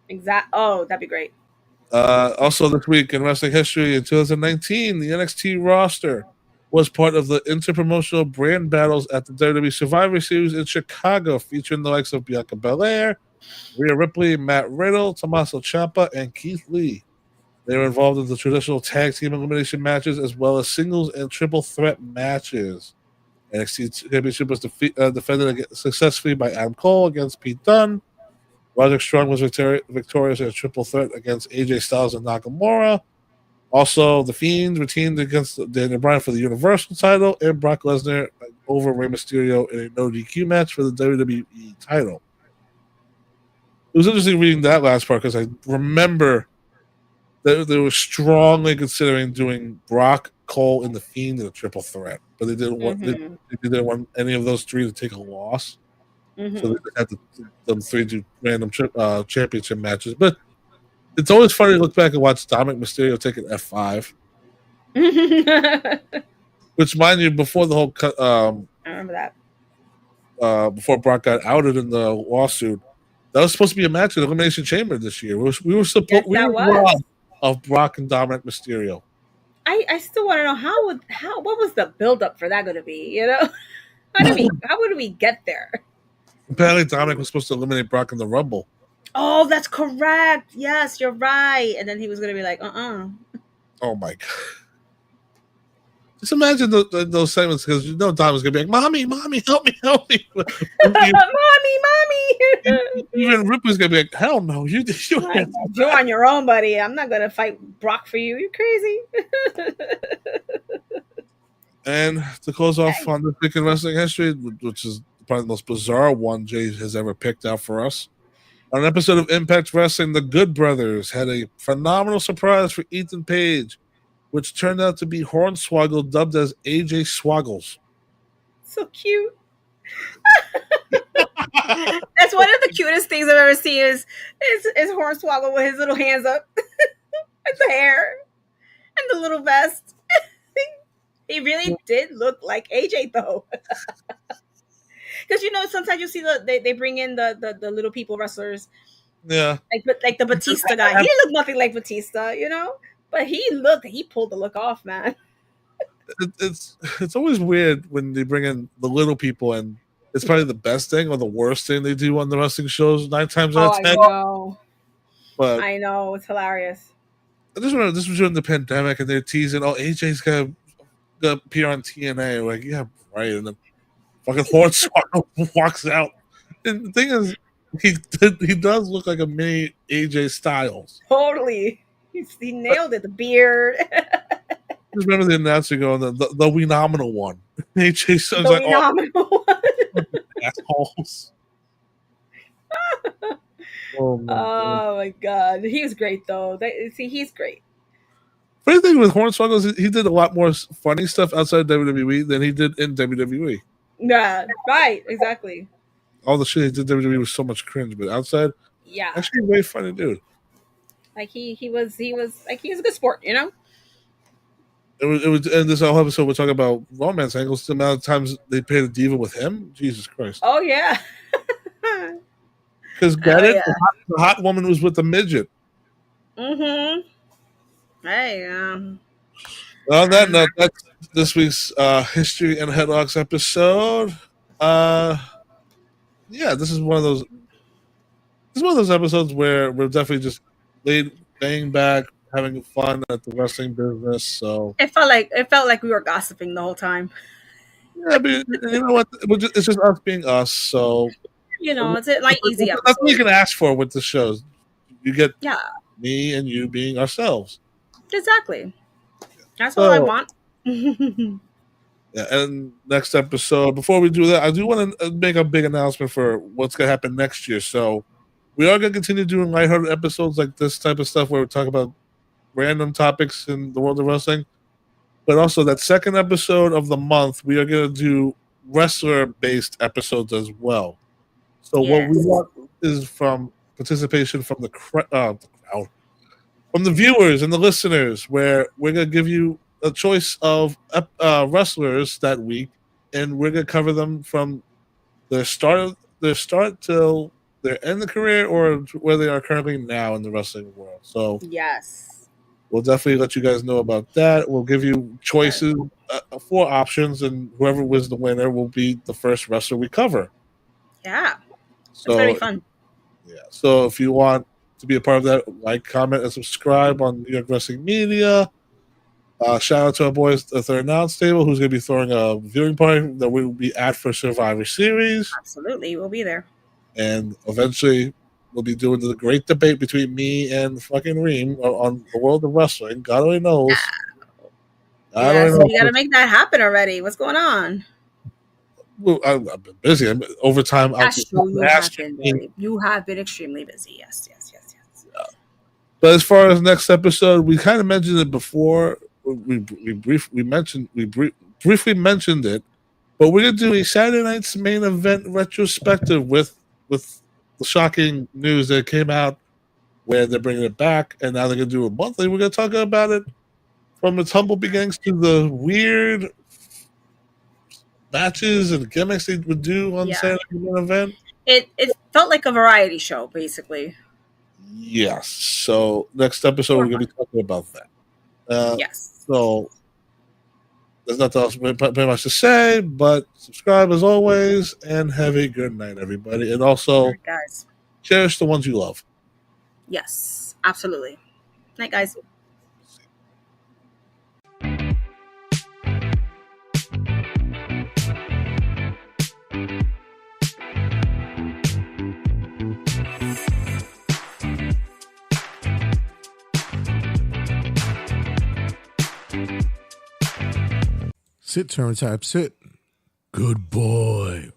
Exactly. Oh, that'd be great. Also, this week in wrestling history, in 2019, the NXT roster was part of the interpromotional brand battles at the WWE Survivor Series in Chicago, featuring the likes of Bianca Belair, Rhea Ripley, Matt Riddle, Tommaso Ciampa, and Keith Lee. They were involved in the traditional tag team elimination matches as well as singles and triple threat matches. NXT Championship was defended successfully by Adam Cole against Pete Dunne. Roderick Strong was victorious in a triple threat against AJ Styles and Nakamura. Also, The Fiend retained against Daniel Bryan for the Universal title, and Brock Lesnar over Rey Mysterio in a no DQ match for the WWE title. It was interesting reading that last part because I remember that they were strongly considering doing Brock, Cole, and The Fiend in a triple threat, but they didn't want they didn't want any of those three to take a loss. So they had them three do random championship matches. But it's always funny to look back and watch Dominic Mysterio take an F5. Which, mind you, before the whole I remember that. Before Brock got outed in the lawsuit, that was supposed to be a match in Elimination Chamber this year. We were supposed robbed of Brock and Dominic Mysterio. I still want to know what was the build up for that going to be? You know, how would we get there? Apparently, Dominic was supposed to eliminate Brock in the Rumble. Oh, that's correct. Yes, you're right. And then he was going to be like, Oh my God. Just imagine those segments because you know Dom was going to be like, Mommy, help me. Mommy. Even Ripley's going to be like, hell no. You're on your own, buddy. I'm not going to fight Brock for you. You're crazy. And to close off on this week in wrestling history, which is probably the most bizarre one Jay has ever picked out for us. On an episode of Impact Wrestling, the Good Brothers had a phenomenal surprise for Ethan Page, which turned out to be Hornswoggle, dubbed as AJ Swoggles. So cute. That's one of the cutest things I've ever seen is Hornswoggle with his little hands up. And the hair. And the little vest. He really did look like AJ, though. Because, you know, sometimes you see they bring in the little people wrestlers. Yeah. Like the Batista guy. He didn't look nothing like Batista, you know? But he pulled the look off, man. It's always weird when they bring in the little people, and it's probably the best thing or the worst thing they do on the wrestling shows 9 times out of 10. I know. But I know, it's hilarious. This was during the pandemic, and they're teasing, AJ's gonna appear on TNA. Like, yeah, right. And then fucking Hornswoggle walks out. And the thing is, he does look like a mini AJ Styles. Totally. He nailed it. The beard. Just remember the announcer going, the we nominal one. AJ Styles like, nominal one. Assholes. Oh my God. He was great, though. He's great. Funny thing with Hornswoggle is he did a lot more funny stuff outside WWE than he did in WWE. Yeah, right. Exactly. All the shit he did in WWE was so much cringe, but outside, yeah, actually a very funny dude. Like he was like he was a good sport, you know. It was, and this whole episode we're talking about romance angles. The amount of times they played a diva with him, Jesus Christ. Oh yeah. Because the hot woman was with the midget. Mm-hmm. Hey. On that note, that's this week's History and Headlocks episode. Yeah, this is one of those. This is one of those episodes where we're definitely just laid staying back, having fun at the wrestling business. So It felt like we were gossiping the whole time. yeah, but you know what? It's just us being us. So You know, it's like easy that's what you episode. can ask for with the shows. You get Yeah, me and you being ourselves. exactly. That's all I So want. yeah, and next episode, before we do that, I do want to make a big announcement for what's going to happen next year. So we are going to continue doing lighthearted episodes like this type of stuff where we talk about random topics in the world of wrestling. But also that second episode of the month, we are going to do wrestler-based episodes as well. So what we Yes. want is from participation from the crowd, from the viewers and the listeners, where we're going to give you a choice of wrestlers that week, and we're going to cover them from their start till their end of career or where they are currently now in the wrestling world. So Yes. we'll definitely let you guys know about that. We'll give you choices, 4 options, and whoever wins the winner will be the first wrestler we cover. Yeah. It's So gonna be fun. yeah. So if you want to be a part of that, like, comment, and subscribe on New York Wrestling Media. Shout out to our boys at the Announce Table, who's going to be throwing a viewing party that we will be at for Survivor Series. Absolutely, we'll be there. And eventually, we'll be doing the great debate between me and fucking Reem on the world of wrestling. God only knows. Yes, we got to make that happen already. What's going on? Well, I've been busy. Overtime. That's true. You have been extremely busy. Yes. But as far as next episode, we kind of mentioned it before. We briefly mentioned it, but we're gonna do a Saturday night's main event retrospective with the shocking news that came out where they're bringing it back, and now they're gonna do a monthly. We're gonna talk about it from its humble beginnings to the weird matches and gimmicks they would do on Saturday main event. It felt like a variety show, basically. Yes. So next episode we're gonna be talking about that. Yes. So there's nothing else pretty much to say, but subscribe as always, and have a good night, everybody. And also, guys, cherish the ones you love. Yes, absolutely. Night, guys. Sit, turn type, sit. Good boy.